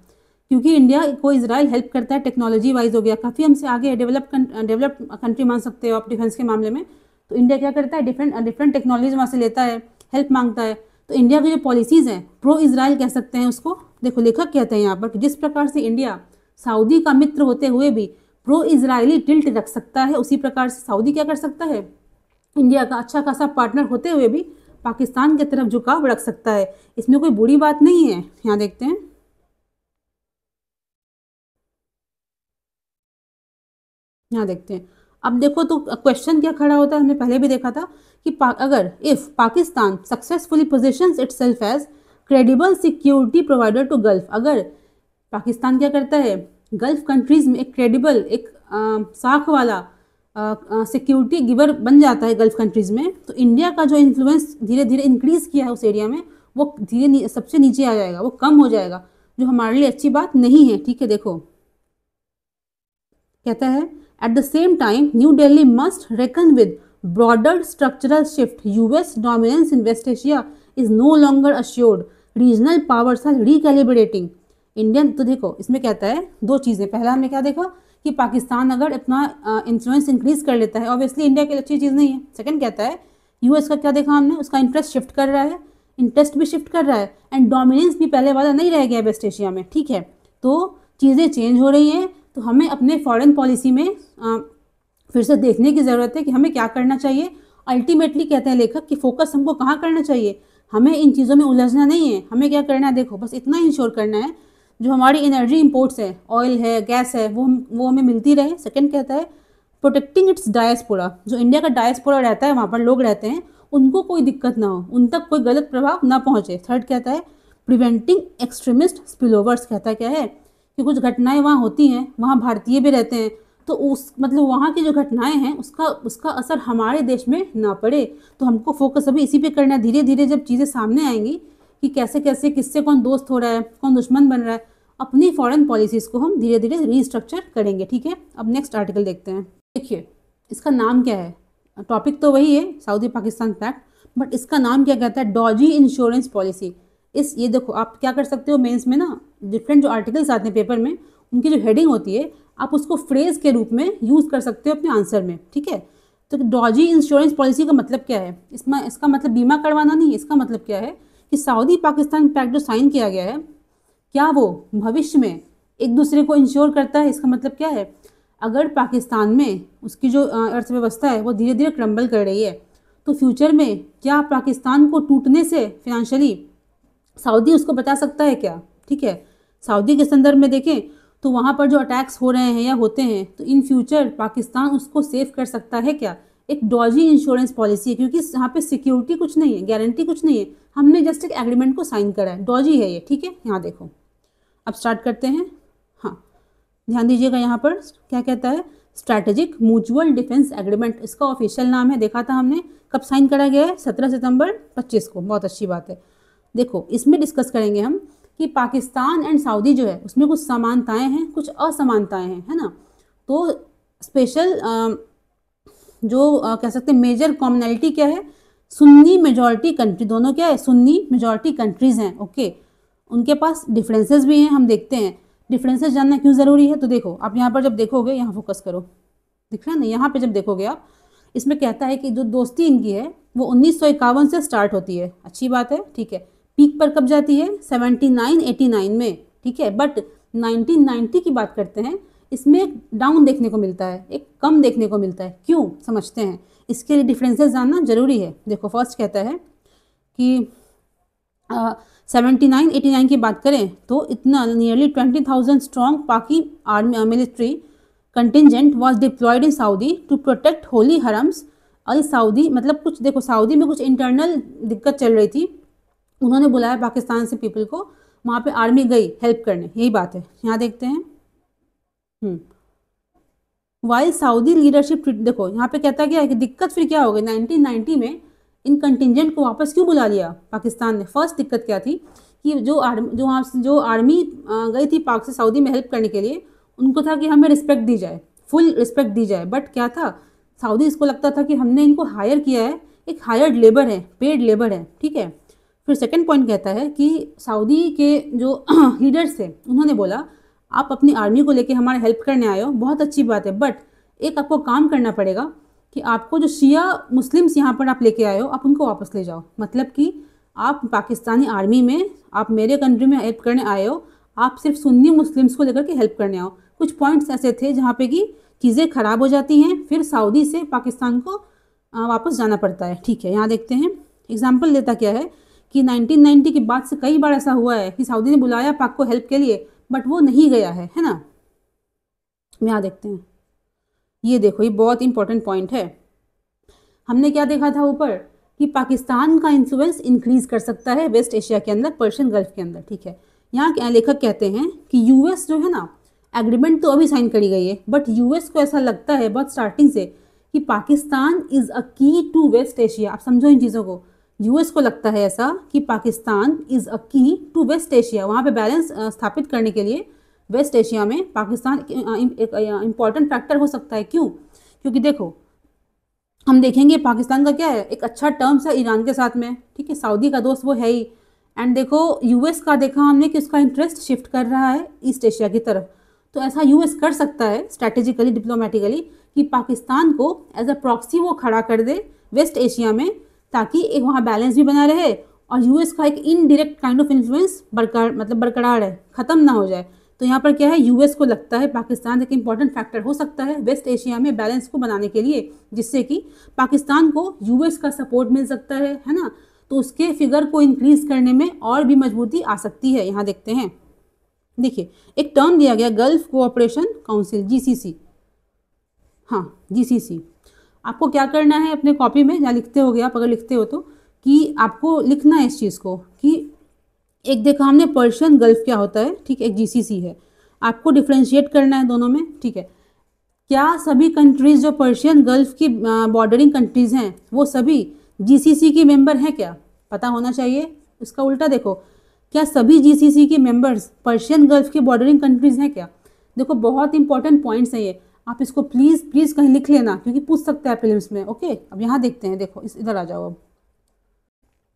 Speaker 1: क्योंकि इंडिया को इसराइल हेल्प करता है, टेक्नोलॉजी वाइज हो गया, काफ़ी हमसे आगे, डेवलप कंट्री मान सकते हो आप डिफेंस के मामले में। तो इंडिया क्या करता है? डिफरेंट टेक्नोलॉजी वहाँ से लेता है, हेल्प मांगता है। तो इंडिया की जो पॉलिसीज़ हैं, प्रो इसराइल कह सकते हैं उसको। देखो लेखक कहते हैं यहाँ पर कि जिस प्रकार से इंडिया सऊदी का मित्र होते हुए भी प्रो इसराइली टिल्ट रख सकता है, उसी प्रकार से सऊदी क्या कर सकता है? इंडिया का अच्छा खासा पार्टनर होते हुए भी पाकिस्तान की तरफ झुकाव रख सकता है। इसमें कोई बुरी बात नहीं है। यहाँ देखते हैं, यहाँ देखते हैं। अब देखो तो क्वेश्चन क्या खड़ा होता है, हमने पहले भी देखा था कि अगर if Pakistan successfully positions itself as credible security provider to Gulf, अगर पाकिस्तान क्या करता है? गल्फ कंट्रीज में एक क्रेडिबल, एक साख वाला सिक्योरिटी गिवर बन जाता है गल्फ कंट्रीज में, तो इंडिया का जो इन्फ्लुएंस धीरे धीरे इंक्रीज किया है उस एरिया में, वो धीरे सबसे नीचे आ जाएगा, वो कम हो जाएगा, जो हमारे लिए अच्छी बात नहीं है। ठीक है, देखो कहता है at the same time New Delhi must reckon with broader structural shift, US dominance in West Asia is no longer assured, regional powers are recalibrating Indian. तो देखो इसमें कहता है दो चीज़ें। पहला हमने क्या देखा कि पाकिस्तान अगर अपना इन्फ्लुएंस इंक्रीज कर लेता है, ऑब्वियसली इंडिया के लिए अच्छी चीज़ नहीं है। सेकंड कहता है यूएस का क्या देखा हमने, उसका इंटरेस्ट शिफ्ट कर रहा है, इंटरेस्ट भी शिफ्ट कर रहा है, एंड डोमिनेंस भी पहले वाला नहीं रह गया वेस्ट एशिया में। ठीक है, तो चीज़ें चेंज हो रही हैं, तो हमें अपने फॉरेन पॉलिसी में फिर से देखने की ज़रूरत है कि हमें क्या करना चाहिए। अल्टीमेटली कहते हैं लेखक कि फोकस हमको कहाँ करना चाहिए, हमें इन चीज़ों में उलझना नहीं है। हमें क्या करना है, देखो बस इतना इंश्योर करना है जो हमारी एनर्जी इंपोर्ट्स है, ऑयल है, गैस है, वो हमें मिलती रहे। सेकंड कहता है प्रोटेक्टिंग इट्स डायस्पोरा, जो इंडिया का डायस्पोरा रहता है, वहाँ पर लोग रहते हैं, उनको कोई दिक्कत ना हो, उन तक कोई गलत प्रभाव ना पहुँचे। थर्ड कहता है प्रिवेंटिंग एक्सट्रीमिस्ट स्पिलओवर्स, कहता क्या है कि कुछ घटनाएं वहाँ होती हैं, वहाँ भारतीय भी रहते हैं, तो उस मतलब वहाँ की जो घटनाएं हैं उसका असर हमारे देश में ना पड़े। तो हमको फोकस अभी इसी पे करना है। धीरे धीरे जब चीज़ें सामने आएंगी कि कैसे कैसे किससे कौन दोस्त हो रहा है, कौन दुश्मन बन रहा है, अपनी फॉरेन पॉलिसीज़ को हम धीरे धीरे रीस्ट्रक्चर करेंगे। ठीक है, अब नेक्स्ट आर्टिकल देखते हैं। देखिए इसका नाम क्या है, टॉपिक तो वही है सऊदी पाकिस्तान पैक्ट, बट इसका नाम क्या कहता है? Doge insurance policy. ये देखो आप क्या कर सकते हो, मेंस में ना डिफरेंट जो आर्टिकल्स आते हैं पेपर में, उनकी जो हेडिंग होती है आप उसको फ्रेज के रूप में यूज़ कर सकते हो अपने आंसर में। ठीक है, तो डॉजी इंश्योरेंस पॉलिसी का मतलब क्या है? इसका मतलब बीमा करवाना नहीं, इसका मतलब क्या है कि सऊदी पाकिस्तान पैक्ट जो साइन किया गया है, क्या वो भविष्य में एक दूसरे को इंश्योर करता है? इसका मतलब क्या है, अगर पाकिस्तान में उसकी जो अर्थव्यवस्था है वो धीरे धीरे क्रम्बल कर रही है, तो फ्यूचर में क्या पाकिस्तान को टूटने से फाइनेंशियली सऊदी उसको बचा सकता है क्या? ठीक है, सऊदी के संदर्भ में देखें तो वहाँ पर जो अटैक्स हो रहे हैं या होते हैं, तो इन फ्यूचर पाकिस्तान उसको सेव कर सकता है क्या? एक डॉजी इंश्योरेंस पॉलिसी है, क्योंकि यहाँ पे सिक्योरिटी कुछ नहीं है, गारंटी कुछ नहीं है, हमने जस्ट एक एग्रीमेंट को साइन करा है, डॉजी है ये। ठीक है, यहाँ देखो अब स्टार्ट करते हैं। हाँ ध्यान दीजिएगा, यहाँ पर क्या कहता है? स्ट्रैटेजिक म्यूचुअल डिफेंस एग्रीमेंट, इसका ऑफिशियल नाम है। देखा था हमने कब साइन करा गया है, 17 सितंबर 25 को। बहुत अच्छी बात है। देखो इसमें डिस्कस करेंगे हम कि पाकिस्तान एंड सऊदी जो है उसमें कुछ समानताएं हैं, कुछ असमानताएं हैं, है ना। तो स्पेशल कह सकते हैं मेजर कॉमनैलिटी क्या है? सुन्नी मेजॉरिटी कंट्री, दोनों क्या है? सुन्नी मेजॉरिटी कंट्रीज हैं। ओके, उनके पास डिफरेंसेस भी हैं, हम देखते हैं डिफरेंसेस जानना क्यों ज़रूरी है। तो देखो आप यहाँ पर जब देखोगे, यहाँ फोकस करो, दिख रहा है ना, यहाँ पे जब देखोगे आप, इसमें कहता है कि जो दोस्ती इनकी है वो 1951 से स्टार्ट होती है। अच्छी बात है, ठीक है। पीक पर कब जाती है? 79-89 में। ठीक है, बट 1990 की बात करते हैं, इसमें एक डाउन देखने को मिलता है, एक कम देखने को मिलता है। क्यों, समझते हैं। इसके लिए डिफरेंसेस जानना जरूरी है। देखो फर्स्ट कहता है कि 79-89 की बात करें तो इतना nearly 20,000 strong Paki army military contingent was deployed in Saudi to protect holy harams al Saudi. मतलब कुछ देखो, सऊदी में कुछ इंटरनल दिक्कत चल रही थी, उन्होंने बुलाया पाकिस्तान से पीपल को, वहाँ पे आर्मी गई हेल्प करने, यही बात है। यहाँ देखते हैं वाइल सऊदी लीडरशिप। देखो यहाँ पे कहता क्या है कि दिक्कत फिर क्या हो गई 1990 में, इन कंटिजेंट को वापस क्यों बुला लिया पाकिस्तान ने? फर्स्ट दिक्कत क्या थी कि जो आर्मी गई थी पाक से सऊदी में हेल्प करने के लिए, उनको था कि हमें रिस्पेक्ट दी जाए, फुल रिस्पेक्ट दी जाए। बट क्या था, सऊदी इसको लगता था कि हमने इनको हायर किया है, एक हायर्ड लेबर है, पेड लेबर है, ठीक है। फिर सेकंड पॉइंट कहता है कि सऊदी के जो लीडर्स थे उन्होंने बोला आप अपनी आर्मी को लेके हमारे हेल्प करने आए हो, बहुत अच्छी बात है, बट एक आपको काम करना पड़ेगा कि आपको जो शिया मुस्लिम्स यहाँ पर आप लेके आए हो, आप उनको वापस ले जाओ। मतलब कि आप पाकिस्तानी आर्मी में, आप मेरे कंट्री में हेल्प करने आए हो, आप सिर्फ सुन्नी मुस्लिम्स को लेकर के हेल्प करने आओ। कुछ पॉइंट्स ऐसे थे जहाँ पे कि चीज़ें खराब हो जाती हैं, फिर सऊदी से पाकिस्तान को वापस जाना पड़ता है, ठीक है। यहाँ देखते हैं एग्जाम्पल देता क्या है कि 1990 के बाद से कई बार ऐसा हुआ है कि सऊदी ने बुलाया पाक को हेल्प के लिए, बट वो नहीं गया है ना। यहाँ देखते हैं, ये देखो, ये बहुत इंपॉर्टेंट पॉइंट है। हमने क्या देखा था ऊपर कि पाकिस्तान का इन्फ्लुएंस इंक्रीज कर सकता है वेस्ट एशिया के अंदर, पर्शियन गल्फ के अंदर, ठीक है। यहाँ लेखक कहते हैं कि यूएस जो है ना, एग्रीमेंट तो अभी साइन करी गई है, बट यूएस को ऐसा लगता है बहुत स्टार्टिंग से कि पाकिस्तान इज अ की टू वेस्ट एशिया। आप समझो इन चीज़ों को, यूएस को लगता है ऐसा कि पाकिस्तान इज अ की टू वेस्ट एशिया, वहाँ पे बैलेंस स्थापित करने के लिए वेस्ट एशिया में पाकिस्तान एक इम्पॉर्टेंट फैक्टर हो सकता है। क्यों? क्योंकि देखो हम देखेंगे पाकिस्तान का क्या है, एक अच्छा टर्म्स है ईरान के साथ में, ठीक है, सऊदी का दोस्त वो है ही। एंड देखो यूएस का देखा हमने कि उसका इंटरेस्ट शिफ्ट कर रहा है ईस्ट एशिया की तरफ, तो ऐसा यूएस कर सकता है स्ट्रैटेजिकली, डिप्लोमेटिकली, कि पाकिस्तान को एज अ प्रॉक्सी वो खड़ा कर दे वेस्ट एशिया में, ताकि एक वहाँ बैलेंस भी बना रहे और यूएस का एक इनडायरेक्ट काइंड ऑफ इन्फ्लुएंस बरकरार है, ख़त्म ना हो जाए। तो यहाँ पर क्या है, यूएस को लगता है पाकिस्तान एक इंपॉर्टेंट फैक्टर हो सकता है वेस्ट एशिया में बैलेंस को बनाने के लिए, जिससे कि पाकिस्तान को यूएस का सपोर्ट मिल सकता है ना, तो उसके फिगर को इंक्रीज करने में और भी मजबूती आ सकती है। यहाँ देखते हैं, देखिए एक टर्म दिया गया गल्फ कोऑपरेशन काउंसिल, जीसीसी। हाँ, जीसीसी। आपको क्या करना है अपने कॉपी में, जहाँ लिखते हो आप अगर लिखते हो तो, कि आपको लिखना है इस चीज़ को कि एक देखा हमने पर्शियन गल्फ क्या होता है, ठीक है, एक जीसीसी है, आपको डिफ्रेंशिएट करना है दोनों में, ठीक है। क्या सभी कंट्रीज जो पर्शियन गल्फ की बॉर्डरिंग कंट्रीज हैं वो सभी जीसीसी की मेंबर हैं क्या? पता होना चाहिए। इसका उल्टा देखो, क्या सभी जीसीसी के मेंबर्स पर्शियन गल्फ की बॉर्डरिंग कंट्रीज हैं क्या? देखो बहुत इंपॉर्टेंट पॉइंट्स हैं ये, आप इसको प्लीज़ कहीं लिख लेना क्योंकि पूछ सकते हैं प्रीलिम्स में, ओके। अब यहाँ देखते हैं, देखो इधर आ जाओ। अब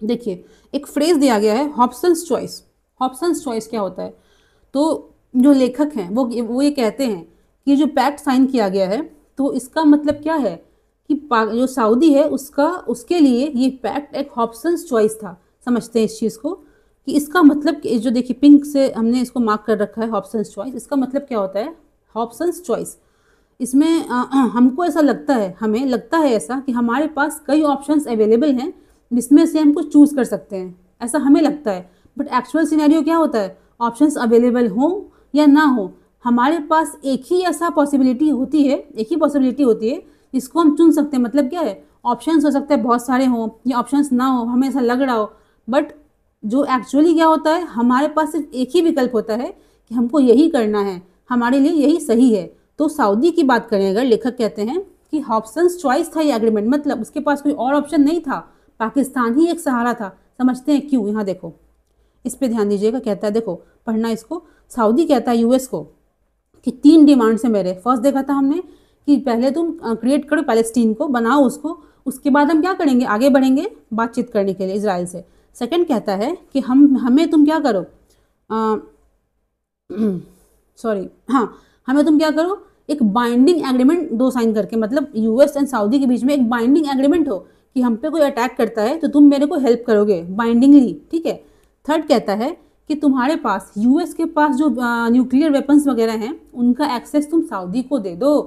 Speaker 1: देखिए एक फ्रेज दिया गया है हॉब्सन्स चॉइस। हॉब्सन्स चॉइस क्या होता है? तो जो लेखक हैं वो ये कहते हैं कि जो पैक्ट साइन किया गया है, तो इसका मतलब क्या है कि जो सऊदी है उसके लिए ये पैक्ट एक हॉब्सन्स चॉइस था। समझते हैं इस चीज़ को कि इसका मतलब जो देखिए पिंक से हमने इसको मार्क कर रखा है हॉब्सन्स चॉइस, इसका मतलब क्या होता है हॉब्सन्स चॉइस? इसमें हमको ऐसा लगता है, हमें लगता है ऐसा कि हमारे पास कई ऑप्शंस अवेलेबल हैं जिसमें से हम कुछ चूज़ कर सकते हैं, ऐसा हमें लगता है। बट एक्चुअल सिनेरियो क्या होता है, ऑप्शंस अवेलेबल हो या ना हो, हमारे पास एक ही ऐसा पॉसिबिलिटी होती है, एक ही पॉसिबिलिटी होती है जिसको हम चुन सकते हैं। मतलब क्या है, ऑप्शंस हो सकते हैं बहुत सारे हों या ऑप्शंस ना हो, हमें ऐसा लग रहा हो, बट जो एक्चुअली क्या होता है, हमारे पास सिर्फ एक ही विकल्प होता है कि हमको यही करना है, हमारे लिए यही सही है। तो सऊदी की बात करें अगर, लेखक कहते हैं कि हॉब्सन्स चॉइस था ये एग्रीमेंट, मतलब उसके पास कोई और ऑप्शन नहीं था, पाकिस्तान ही एक सहारा था। समझते हैं क्यों? यहाँ देखो, इस पे ध्यान दीजिएगा। कहता है, देखो पढ़ना इसको, सऊदी कहता है यूएस को कि 3 डिमांड्स हैं मेरे। फर्स्ट देखा था हमने कि पहले तुम क्रिएट करो पैलेस्टीन को, बनाओ उसको, उसके बाद हम क्या करेंगे, आगे बढ़ेंगे बातचीत करने के लिए इजराइल से। सेकंड कहता है कि हमें तुम क्या करो, हमें तुम क्या करो, एक बाइंडिंग एग्रीमेंट दो साइन करके, मतलब यूएस एंड सऊदी के बीच में एक बाइंडिंग एग्रीमेंट हो कि हम पे कोई अटैक करता है तो तुम मेरे को हेल्प करोगे बाइंडिंगली, ठीक है। थर्ड कहता है कि तुम्हारे पास, यूएस के पास जो न्यूक्लियर वेपन्स वगैरह हैं उनका एक्सेस तुम सऊदी को दे दो।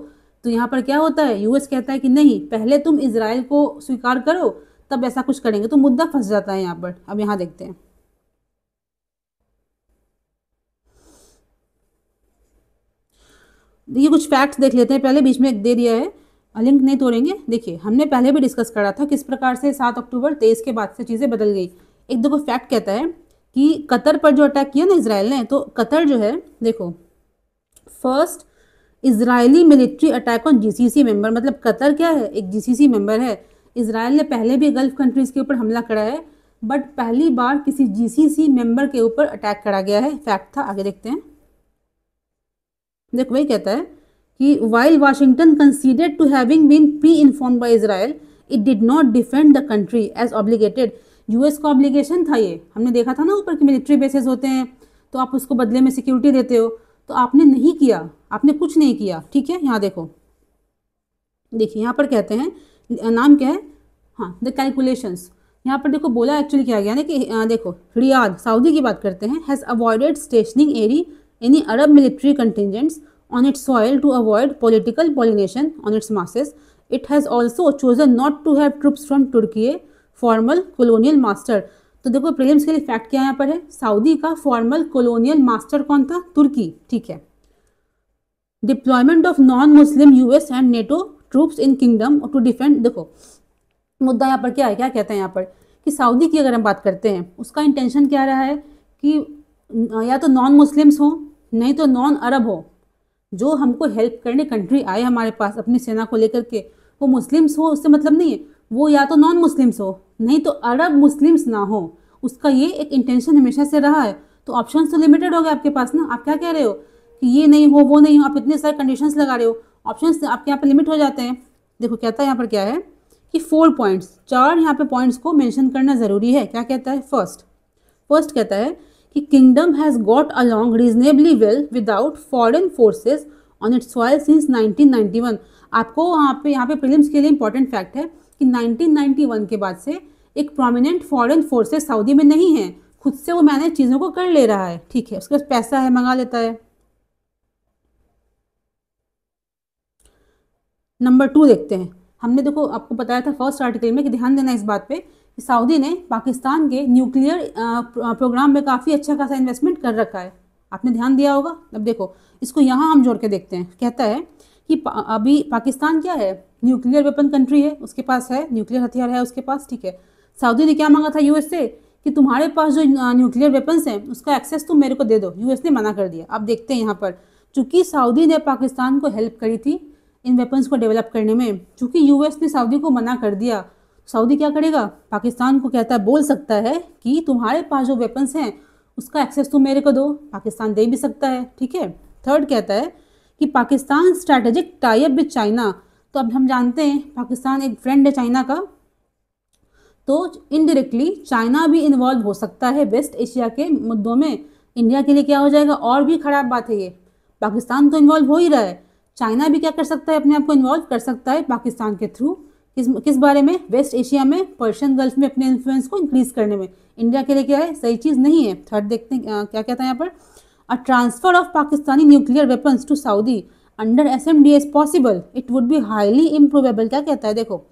Speaker 1: तो यहाँ पर क्या होता है, यूएस कहता है कि नहीं, पहले तुम इजराइल को स्वीकार करो तब ऐसा कुछ करेंगे, तो मुद्दा फंस जाता है यहाँ पर। अब यहाँ देखते हैं, ये कुछ फैक्ट्स देख लेते हैं पहले, बीच में एक दे दिया है, लिंक नहीं तोड़ेंगे। देखिए हमने पहले भी डिस्कस करा था किस प्रकार से 7 अक्टूबर 23 के बाद से चीज़ें बदल गई। एक देखो फैक्ट कहता है कि कतर पर जो अटैक किया ना इसराइल ने, तो कतर जो है, देखो first Israeli military attack on GCC member, मतलब कतर क्या है, एक जीसीसी मेंबर है, इसराइल ने पहले भी गल्फ कंट्रीज़ के ऊपर हमला करा है, बट पहली बार किसी जीसीसी मेंबर के ऊपर अटैक करा गया है, फैक्ट था। आगे देखते हैं। देखो वही कहता है कि while Washington considered to having been pre informed by Israel, it did not defend the country as obligated. US का ऑब्लिगेशन था ये, हमने देखा था ना ऊपर कि मिलिट्री बेसेस होते हैं तो आप उसको बदले में सिक्योरिटी देते हो, तो आपने नहीं किया, आपने कुछ नहीं किया, ठीक है। यहाँ देखो, देखिए यहाँ पर कहते हैं नाम क्या है, हाँ, द कैलकुलेशंस। यहाँ पर देखो बोला एक्चुअली क्या गया ना कि देखो रियाद सऊदी की बात करते हैं, has avoided stationing any Arab military contingents on its soil to avoid political pollination on its masses. It has also chosen not to have troops from Turkey, formal colonial master. तो देखो प्रीलिम्स के लिए फैक्ट क्या यहाँ पर है, सऊदी का फॉर्मल कॉलोनियल मास्टर कौन था, तुर्की, ठीक है। Deployment of non Muslim US and NATO troops in kingdom to defend. देखो मुद्दा यहाँ पर क्या है, क्या कहते हैं यहाँ पर कि सऊदी की अगर हम बात करते हैं, उसका इंटेंशन क्या रहा है कि या तो नॉन मुस्लिम्स हो, नहीं तो नॉन अरब हो, जो हमको हेल्प करने कंट्री आए हमारे पास अपनी सेना को लेकर के, वो मुस्लिम्स हो उससे मतलब नहीं है, वो या तो नॉन मुस्लिम्स हो नहीं तो अरब मुस्लिम्स ना हो, उसका ये एक इंटेंशन हमेशा से रहा है। तो ऑप्शन तो लिमिटेड हो गए आपके पास ना, आप क्या कह रहे हो कि ये नहीं हो वो नहीं हो, आप इतने सारे कंडीशंस लगा रहे हो, ऑप्शंस आपके यहाँ पे लिमिट हो जाते हैं। देखो कहता है यहाँ पर क्या है कि 4 पॉइंट्स, 4 यहाँ पे पॉइंट्स को मेंशन करना ज़रूरी है। क्या कहता है, फर्स्ट कहता है कि kingdom has got along reasonably well without foreign forces on it's soil since 1991। आपको यहाँ पे प्रीलिम्स के लिए इंपॉर्टेंट फैक्ट है कि 1991 के बाद से एक प्रोमिनेंट फॉरेन फोर्सेज सऊदी में नहीं है, खुद से वो मैनेज चीज़ों को कर ले रहा है, ठीक है, उसके पास पैसा है, मंगा लेता है। नंबर 2 देखते हैं। हमने देखो आपको बताया था फर्स्ट आर्टिकल में कि ध्यान देना इस बात पे कि सऊदी ने पाकिस्तान के न्यूक्लियर प्रोग्राम में काफ़ी अच्छा खासा इन्वेस्टमेंट कर रखा है, आपने ध्यान दिया होगा। अब देखो इसको यहाँ हम जोड़ के देखते हैं। कहता है कि अभी पाकिस्तान क्या है, न्यूक्लियर वेपन कंट्री है, उसके पास है न्यूक्लियर हथियार है उसके पास, ठीक है। सऊदी ने क्या मांगा था यूएस से कि तुम्हारे पास जो न्यूक्लियर वेपन्स हैं उसका एक्सेस तुम मेरे को दे दो, यूएस ने मना कर दिया। अब देखते हैं यहाँ पर, चूंकि सऊदी ने पाकिस्तान को हेल्प करी थी इन वेपन्स को डेवलप करने में, चूंकि यूएस ने सऊदी को मना कर दिया, सऊदी क्या करेगा, पाकिस्तान को कहता है, बोल सकता है कि तुम्हारे पास जो वेपन्स हैं उसका एक्सेस तुम मेरे को दो, पाकिस्तान दे भी सकता है, ठीक है। थर्ड कहता है कि Pakistan strategic tie up with China. तो अब हम जानते हैं पाकिस्तान एक फ्रेंड है चाइना का, तो इनडायरेक्टली चाइना भी इन्वॉल्व हो सकता है वेस्ट एशिया के मुद्दों में। इंडिया के लिए क्या हो जाएगा, और भी खराब बात है ये, पाकिस्तान तो इन्वॉल्व हो ही रहा है, चाइना भी क्या कर सकता है, अपने आप को इन्वॉल्व कर सकता है पाकिस्तान के थ्रू, किस बारे में, वेस्ट एशिया में, पर्शियन गल्फ में अपने इन्फ्लुएंस को इंक्रीज करने में। इंडिया के लिए क्या है, सही चीज़ नहीं है। थर्ड देखते हैं क्या कहता है यहाँ पर, a transfer of Pakistani nuclear weapons to Saudi under SMDA is possible, it would be highly improbable. क्या कहता है, देखो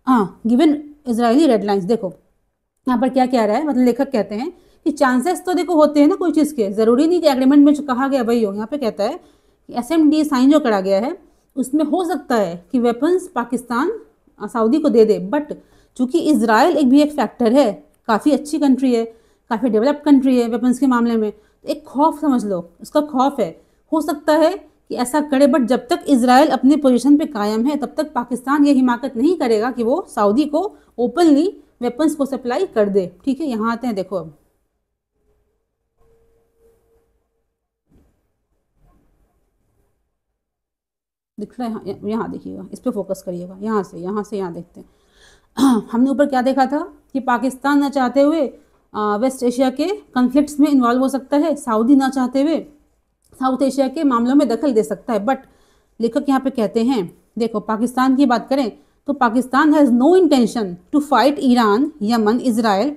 Speaker 1: हाँ, गिवन इजरायली रेडलाइंस। देखो यहाँ पर क्या कह रहा है, मतलब लेखक कहते हैं कि चांसेस तो देखो होते हैं ना कोई चीज़ के, ज़रूरी नहीं कि एग्रीमेंट में जो कहा गया वही हो। यहाँ पे कहता है कि SMDA साइन जो करा गया है उसमें हो सकता है कि वेपन्स पाकिस्तान सऊदी को दे दे, बट चूंकि इजराइल एक भी एक फैक्टर है, काफ़ी अच्छी कंट्री है, काफ़ी डेवलप कंट्री है वेपन्स के मामले में, तो एक खौफ समझ लो, उसका खौफ है, हो सकता है कि ऐसा करे, बट जब तक इजराइल अपनी पोजीशन पे कायम है तब तक पाकिस्तान ये हिमाकत नहीं करेगा कि वो सऊदी को ओपनली वेपन्स को सप्लाई कर दे, ठीक है। यहाँ आते हैं, देखो अब दिख रहा है, यहाँ देखिएगा, इस पर फोकस करिएगा, यहाँ से यहाँ देखते हैं। हमने ऊपर क्या देखा था कि पाकिस्तान ना चाहते हुए वेस्ट एशिया के कन्फ्लिक्ट्स में इन्वॉल्व हो सकता है, सऊदी ना चाहते हुए साउथ एशिया के मामलों में दखल दे सकता है, बट लेखक यहाँ पे कहते हैं, देखो पाकिस्तान की बात करें तो Pakistan has no intention to fight Iran, Yemen, Israel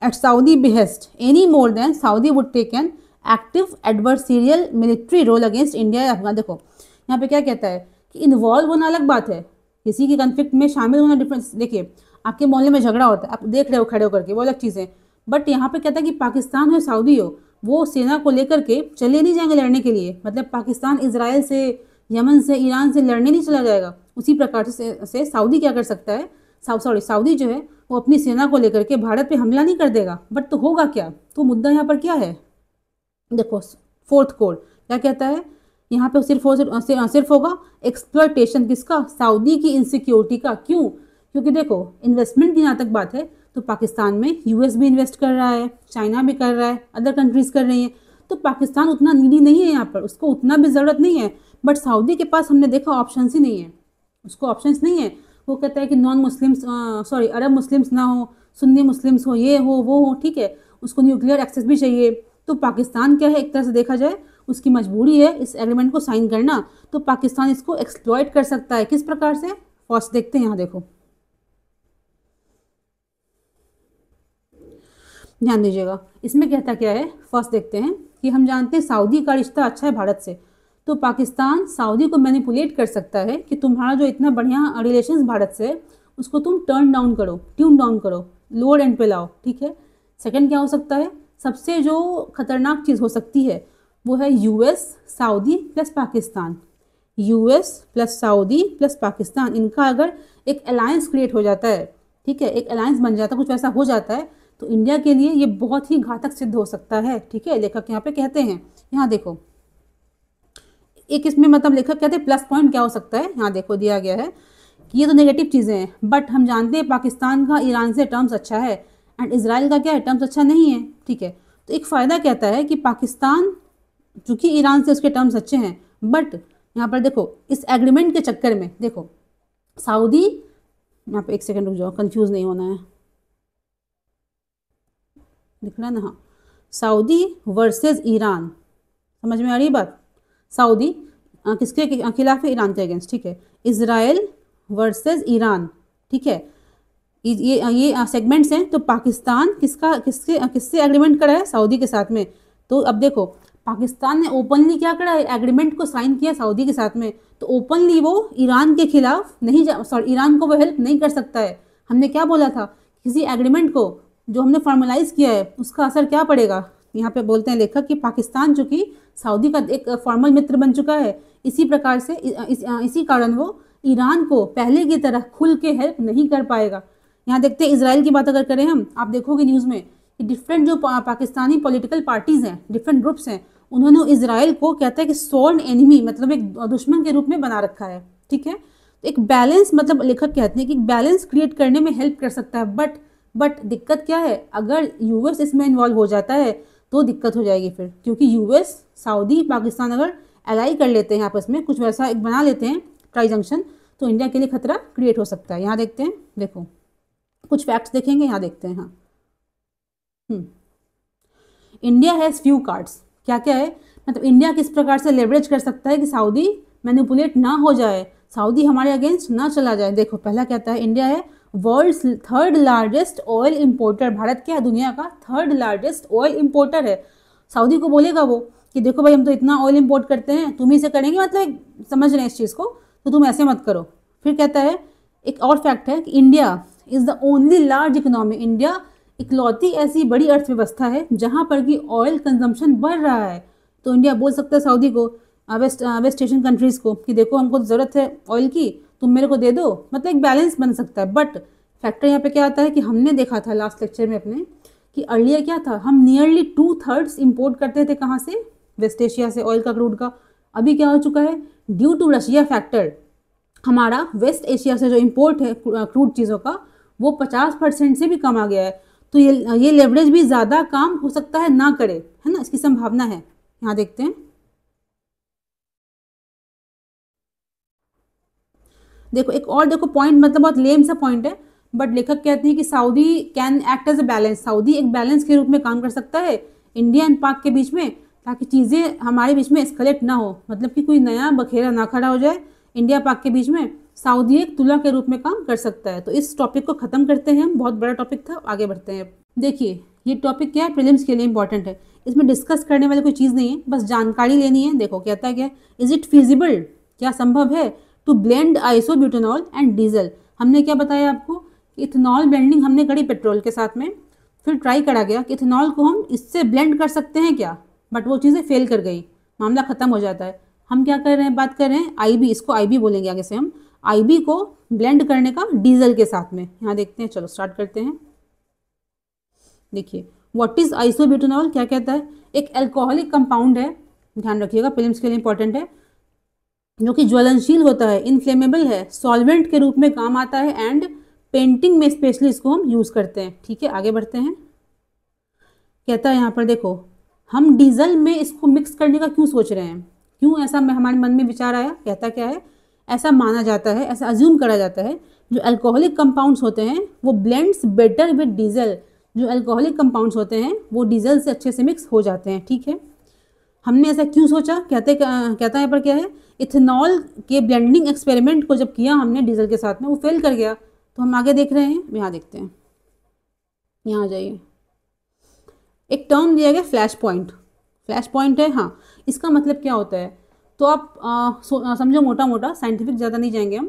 Speaker 1: at Saudi behest any more than Saudi would take an active adversarial military role against India या अफगान। देखो यहाँ पे क्या कहता है कि इन्वॉल्व होना अलग बात है, किसी की कन्फ्लिक्ट में शामिल होना डिफरेंस। देखिए आपके मोहल्ले में झगड़ा होता है, आप देख रहे हो खड़े होकर के, वो अलग चीज़ है, बट यहाँ पे कहता है कि पाकिस्तान हो सऊदी हो, वो सेना को लेकर के चले नहीं जाएंगे लड़ने के लिए, मतलब पाकिस्तान इजराइल से, यमन से, ईरान से लड़ने नहीं चला जाएगा। उसी प्रकार से सऊदी क्या कर सकता है, सऊदी जो है वो अपनी सेना को लेकर के भारत पे हमला नहीं कर देगा, बट तो होगा क्या, तो मुद्दा यहाँ पर क्या है, देखो फोर्थ कोड क्या कहता है, यहाँ पे सिर्फ होगा एक्सप्लॉयटेशन किसका, सऊदी की इनसिक्योरिटी का। क्यों, क्योंकि देखो इन्वेस्टमेंट की जहाँ तक बात है तो पाकिस्तान में यूएस भी इन्वेस्ट कर रहा है, चाइना भी कर रहा है, अदर कंट्रीज़ कर रही हैं, तो पाकिस्तान उतना नीडी नहीं है यहाँ पर, उसको उतना भी ज़रूरत नहीं है। बट सऊदी के पास हमने देखा ऑप्शंस ही नहीं है, उसको ऑप्शंस नहीं है। वो कहता है कि नॉन मुस्लिम्स सॉरी अरब मुस्लिम्स ना हो, सुन्नी मुस्लिम्स हो, ये हो वो हो, ठीक है, उसको न्यूक्लियर एक्सेस भी चाहिए। तो पाकिस्तान क्या है, एक तरह से देखा जाए उसकी मजबूरी है इस एग्रीमेंट को साइन करना, तो पाकिस्तान इसको एक्सप्लॉइट कर सकता है। किस प्रकार से, फर्स्ट देखते हैं, यहाँ देखो ध्यान दीजिएगा, इसमें कहता क्या है, फर्स्ट देखते हैं कि हम जानते हैं सऊदी का रिश्ता अच्छा है भारत से, तो पाकिस्तान सऊदी को मैनिपुलेट कर सकता है कि तुम्हारा जो इतना बढ़िया रिलेशंस भारत से है उसको तुम टर्न डाउन करो, ट्यून डाउन करो, लोअर एंड पे लाओ, ठीक है। सेकंड क्या हो सकता है, सबसे जो खतरनाक चीज़ हो सकती है वो है US Saudi plus Pakistan, US plus Saudi plus Pakistan, इनका अगर एक अलायंस क्रिएट हो जाता है, ठीक है, एक अलायंस बन जाता है, कुछ वैसा हो जाता है, तो इंडिया के लिए ये बहुत ही घातक सिद्ध हो सकता है, ठीक है। लेखक यहाँ पे कहते हैं, यहाँ देखो एक इसमें मतलब लेखक कहते हैं प्लस पॉइंट क्या हो सकता है, यहाँ देखो दिया गया है कि ये तो नेगेटिव चीज़ें हैं, बट हम जानते हैं पाकिस्तान का ईरान से टर्म्स अच्छा है एंड इसराइल का क्या है, टर्म्स अच्छा नहीं है, ठीक है। तो एक फ़ायदा कहता है कि पाकिस्तान चूँकि ईरान से उसके टर्म्स अच्छे हैं, बट यहाँ पर देखो इस एग्रीमेंट के चक्कर में देखो सऊदी, यहाँ पे एक सेकंड रुक जाओ, कंफ्यूज नहीं होना है, दिख रहा है ना, हाँ, सऊदी वर्सेस ईरान, समझ में आ रही बात, सऊदी किसके खिलाफ है, ईरान के अगेंस्ट, ठीक है। इजराइल वर्सेस ईरान, ठीक है, ये सेगमेंट्स हैं। तो पाकिस्तान किसका किससे एग्रीमेंट करा है, सऊदी के साथ में। तो अब देखो पाकिस्तान ने ओपनली क्या करा है, एग्रीमेंट को साइन किया सऊदी के साथ में, तो ओपनली वो ईरान के खिलाफ नहीं सॉरी ईरान को वो हेल्प नहीं कर सकता है। हमने क्या बोला था, किसी एग्रीमेंट को जो हमने फॉर्मलाइज किया है उसका असर क्या पड़ेगा, यहाँ पे बोलते हैं लेखक कि पाकिस्तान जो कि सऊदी का एक फॉर्मल मित्र बन चुका है, इसी प्रकार से इसी कारण वो ईरान को पहले की तरह खुल के हेल्प नहीं कर पाएगा। यहाँ देखते हैं इसराइल की बात अगर करें हम, आप देखोगे न्यूज़ में कि डिफरेंट जो पाकिस्तानी पॉलिटिकल पार्टीज़ हैं, डिफरेंट ग्रुप्स हैं, उन्होंने इसराइल को कहता है कि सॉर्न एनिमी, मतलब एक दुश्मन के रूप में बना रखा है, ठीक है। तो एक बैलेंस, मतलब लेखक कहते हैं कि बैलेंस क्रिएट करने में हेल्प कर सकता है, बट दिक्कत क्या है, अगर यूएस इसमें इन्वॉल्व हो जाता है तो दिक्कत हो जाएगी फिर, क्योंकि यूएस सऊदी पाकिस्तान अगर एलाई कर लेते हैं आपस में, कुछ वैसा एक बना लेते हैं ट्राई जंक्शन, तो इंडिया के लिए खतरा क्रिएट हो सकता है। यहाँ देखते हैं, देखो कुछ फैक्ट्स देखेंगे, यहाँ देखते हैं, हाँ इंडिया हैज़ फ्यू कार्ड्स, क्या क्या है, मतलब इंडिया किस प्रकार से लेवरेज कर सकता है कि सऊदी मैनिपुलेट ना हो जाए, सऊदी हमारे अगेंस्ट ना चला जाए। देखो पहला कहता है इंडिया है world's third largest oil importer, भारत क्या है, दुनिया का थर्ड लार्जेस्ट ऑयल इंपोर्टर है। सऊदी को बोलेगा वो कि देखो भाई हम तो इतना ऑयल इंपोर्ट करते हैं, तुम ही से करेंगे, मतलब समझ रहे हैं इस चीज़ को, तो तुम ऐसे मत करो। फिर कहता है एक और फैक्ट है कि India is the only large economy, India इकलौती ऐसी बड़ी अर्थव्यवस्था है जहाँ पर कि ऑयल कंजम्पशन बढ़ रहा है। तो इंडिया बोल सकता है सऊदी को, वेस्ट एशियन कंट्रीज़ को कि देखो हमको ज़रूरत है ऑयल की, तुम मेरे को दे दो, मतलब एक बैलेंस बन सकता है। बट फैक्टर यहाँ पे क्या आता है कि हमने देखा था लास्ट लेक्चर में अपने कि अर्लियर क्या था, हम नियरली 2/3 इम्पोर्ट करते थे, कहाँ से, वेस्ट एशिया से, ऑयल का, क्रूड का। अभी क्या हो चुका है, ड्यू टू रशिया फैक्टर हमारा वेस्ट एशिया से जो इम्पोर्ट है क्रूड चीज़ों का वो 50% से भी कम आ गया है। तो ये लेवरेज भी ज़्यादा काम हो सकता है ना करे, है ना, इसकी संभावना है। यहाँ देखते हैं, देखो एक और देखो पॉइंट, मतलब बहुत लेम सा पॉइंट है, बट लेखक कहते हैं कि Saudi can act as a balance, Saudi एक बैलेंस के रूप में काम कर सकता है इंडिया एंड पाक के बीच में, ताकि चीज़ें हमारे बीच में एस्केलेट ना हो, मतलब कि कोई नया बखेरा ना खड़ा हो जाए इंडिया पाक के बीच में। सऊदी एक तुला के रूप में काम कर सकता है। तो इस टॉपिक को ख़त्म करते हैं हम, बहुत बड़ा टॉपिक था, आगे बढ़ते हैं। देखिए ये टॉपिक क्या है, प्रीलिम्स के लिए इंपॉर्टेंट है, इसमें डिस्कस करने वाली कोई चीज़ नहीं है, बस जानकारी लेनी है। देखो कहता है क्या, इज इट फिजिबल, क्या संभव है to blend isobutanol and diesel. हमने क्या बताया आपको कि इथेनॉल ब्लेंडिंग हमने करी पेट्रोल के साथ में, फिर ट्राई करा गया कि इथेनॉल को हम इससे ब्लेंड कर सकते हैं क्या, बट वो चीज़ें फेल कर गई, मामला ख़त्म हो जाता है। हम क्या कर रहे हैं, बात कर रहे हैं आईबी, इसको आईबी बोलेंगे आगे से हम, आईबी को ब्लेंड करने का डीजल के साथ में। यहाँ देखते हैं, चलो स्टार्ट करते हैं। देखिए व्हाट इज आइसोब्यूटेनॉल, क्या कहता है, एक अल्कोहलिक कंपाउंड है, ध्यान रखिएगा प्रीलिम्स के लिए इंपॉर्टेंट है, जो कि ज्वलनशील होता है, इनफ्लेमेबल है, सॉल्वेंट के रूप में काम आता है एंड पेंटिंग में स्पेशली इसको हम यूज़ करते हैं। ठीक है, आगे बढ़ते हैं। कहता है यहाँ पर देखो, हम डीजल में इसको मिक्स करने का क्यों सोच रहे हैं, क्यों ऐसा हमारे मन में विचार आया। कहता क्या है, ऐसा माना जाता है, ऐसा अज्यूम करा जाता है, जो अल्कोहलिक कंपाउंड्स होते हैं वो ब्लेंड्स बेटर विद डीजल। जो अल्कोहलिक कंपाउंड्स होते हैं वो डीजल से अच्छे से मिक्स हो जाते हैं। ठीक है, हमने ऐसा क्यों सोचा। कहता है यहाँ पर क्या है, इथेनॉल के ब्लेंडिंग एक्सपेरिमेंट को जब किया हमने डीजल के साथ में, वो फेल कर गया। तो हम आगे देख रहे हैं, यहाँ देखते हैं, यहाँ आ जाइए। एक टर्म दिया गया फ्लैश पॉइंट। फ्लैश पॉइंट है, हाँ, इसका मतलब क्या होता है, तो आप समझो मोटा मोटा, साइंटिफिक ज़्यादा नहीं जाएंगे हम,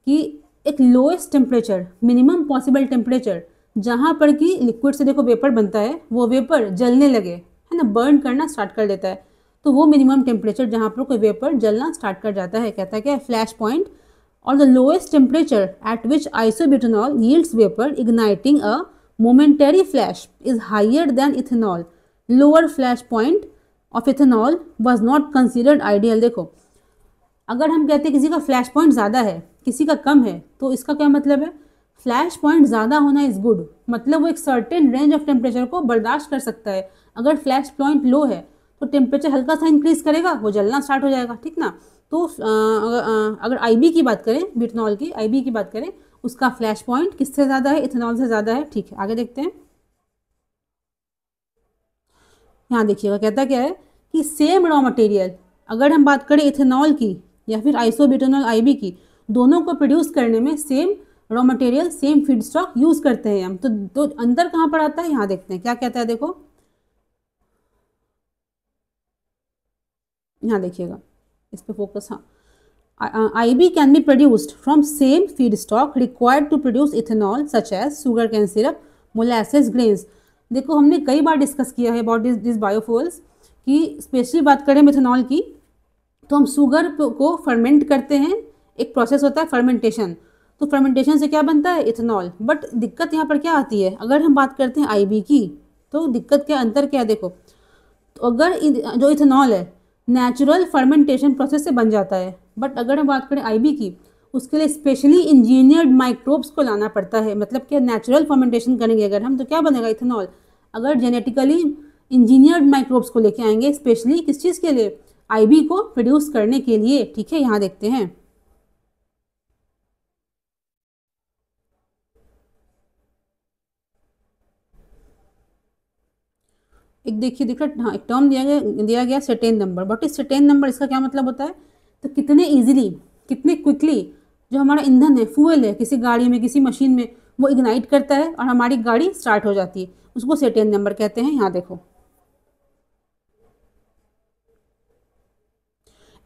Speaker 1: कि एक lowest temperature, minimum possible temperature, जहाँ पर कि लिक्विड से देखो वेपर बनता है, वो वेपर जलने लगे, है ना, बर्न करना स्टार्ट कर देता है, तो वो मिनिमम टेम्परेचर जहाँ पर कोई वेपर जलना स्टार्ट कर जाता है, कहता है क्या है, फ्लैश पॉइंट। और the lowest temperature at which isobutanol yields vapour igniting a momentary flash is higher than ethanol. Lower flash point of ethanol was not considered ideal। देखो, अगर हम कहते हैं किसी का फ्लैश पॉइंट ज़्यादा है, किसी का कम है, तो इसका क्या मतलब है, फ्लैश पॉइंट ज़्यादा होना इज़ गुड, मतलब वो एक सर्टेन रेंज ऑफ टेम्परेचर को बर्दाश्त कर सकता है। अगर फ्लैश पॉइंट लो है तो टेम्परेचर हल्का सा इंक्रीज करेगा, वो जलना स्टार्ट हो जाएगा। ठीक ना, तो अगर आईबी की बात करें, ब्यूटेनॉल की आईबी की बात करें, उसका फ्लैश पॉइंट किससे ज़्यादा है, इथेनॉल से ज़्यादा है। ठीक है, आगे देखते हैं। यहाँ देखिएगा, कहता क्या है कि सेम रॉ मटेरियल, अगर हम बात करें इथेनॉल की या फिर आइसोब्यूटेनॉल आईबी की, दोनों को प्रोड्यूस करने में same raw material, same feed stock use करते हैं हम। तो अंतर कहाँ पर आता है, यहाँ देखते हैं क्या कहता है। देखो यहाँ देखिएगा, इस पर फोकस, हाँ। IB can be produced from same feedstock required to produce ethanol such as sugarcane syrup, molasses, grains। देखो, हमने कई बार डिस्कस किया है अबाउट दिस बायोफ्यूल्स कि स्पेशली बात करें इथेनॉल की, तो हम शुगर को फर्मेंट करते हैं, एक प्रोसेस होता है फर्मेंटेशन, तो फर्मेंटेशन से क्या बनता है, इथेनॉल। बट दिक्कत यहाँ पर क्या आती है, अगर हम बात करते हैं IB की, तो दिक्कत क्या, अंतर क्या है, देखो, तो अगर जो इथेनॉल है नेचुरल फर्मेंटेशन प्रोसेस से बन जाता है, बट अगर हम बात करें आईबी की, उसके लिए स्पेशली इंजीनियर्ड माइक्रोब्स को लाना पड़ता है। मतलब क्या, नेचुरल फर्मेंटेशन करेंगे अगर हम, तो क्या बनेगा इथेनॉल, अगर जेनेटिकली इंजीनियर्ड माइक्रोब्स को लेके आएंगे, स्पेशली किस चीज़ के लिए, आईबी को प्रोड्यूस करने के लिए। ठीक है, यहाँ देखते हैं। एक देखिए, हाँ, एक टर्म दिया गया सेटेन नंबर। व्हाट इज सेटेन नंबर, इसका क्या मतलब होता है, तो कितने इजीली, कितने क्विकली जो हमारा ईंधन है, फ्यूल है, किसी गाड़ी में, किसी मशीन में, वो इग्नाइट करता है और हमारी गाड़ी स्टार्ट हो जाती है, उसको सेटेन नंबर कहते हैं। यहाँ देखो,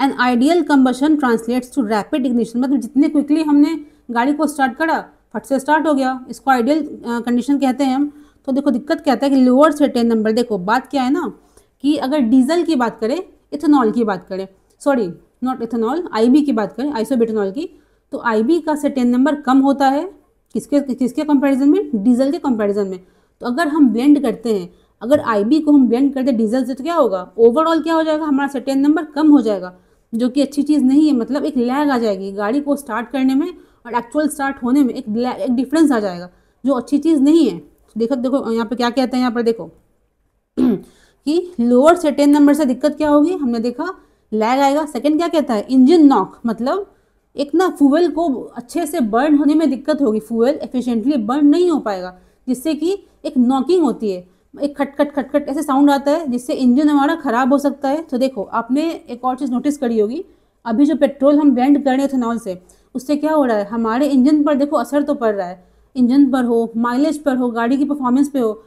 Speaker 1: an ideal combustion translates to rapid ignition, मतलब जितने क्विकली हमने गाड़ी को स्टार्ट करा, फट से स्टार्ट हो गया, इसको आइडियल कंडीशन कहते हैं हम। तो देखो, दिक्कत क्या आता है कि लोअर सेटेन नंबर, देखो बात क्या है ना, कि अगर डीजल की बात करें, इथेनॉल की बात करें, सॉरी नॉट इथेनॉल, आईबी की बात करें, आइसोब्यूटेनॉल की, तो आईबी का सेटेन नंबर कम होता है किसके कंपैरिजन में, डीजल के कंपैरिजन में। तो अगर हम ब्लेंड करते हैं, अगर आईबी को हम ब्लेंड करते हैं डीजल से, तो क्या होगा, ओवरऑल क्या हो जाएगा, हमारा सेटेन नंबर कम हो जाएगा, जो कि अच्छी चीज़ नहीं है। मतलब एक लैग आ जाएगी गाड़ी को स्टार्ट करने में और एक्चुअल स्टार्ट होने में, एक डिफरेंस आ जाएगा, जो अच्छी चीज़ नहीं है। देखो यहाँ पे क्या कहते हैं, यहाँ पर देखो कि लोअर सेटेन नंबर से दिक्कत क्या होगी, हमने देखा लैग आएगा। सेकंड क्या कहता है, इंजन नॉक, मतलब एक ना फ्यूल को अच्छे से बर्न होने में दिक्कत होगी, फ्यूल एफिशिएंटली बर्न नहीं हो पाएगा, जिससे कि एक नॉकिंग होती है, एक खटखट खटखट ऐसे साउंड आता है, जिससे इंजन हमारा ख़राब हो सकता है। तो देखो, आपने एक और चीज़ नोटिस करी होगी, अभी जो पेट्रोल हम ब्लेंड कर रहे हैं इथेनॉल से, उससे क्या हो रहा है, हमारे इंजन पर देखो असर तो पड़ रहा है, इंजन पर हो, माइलेज पर हो, गाड़ी की परफॉर्मेंस पे हो।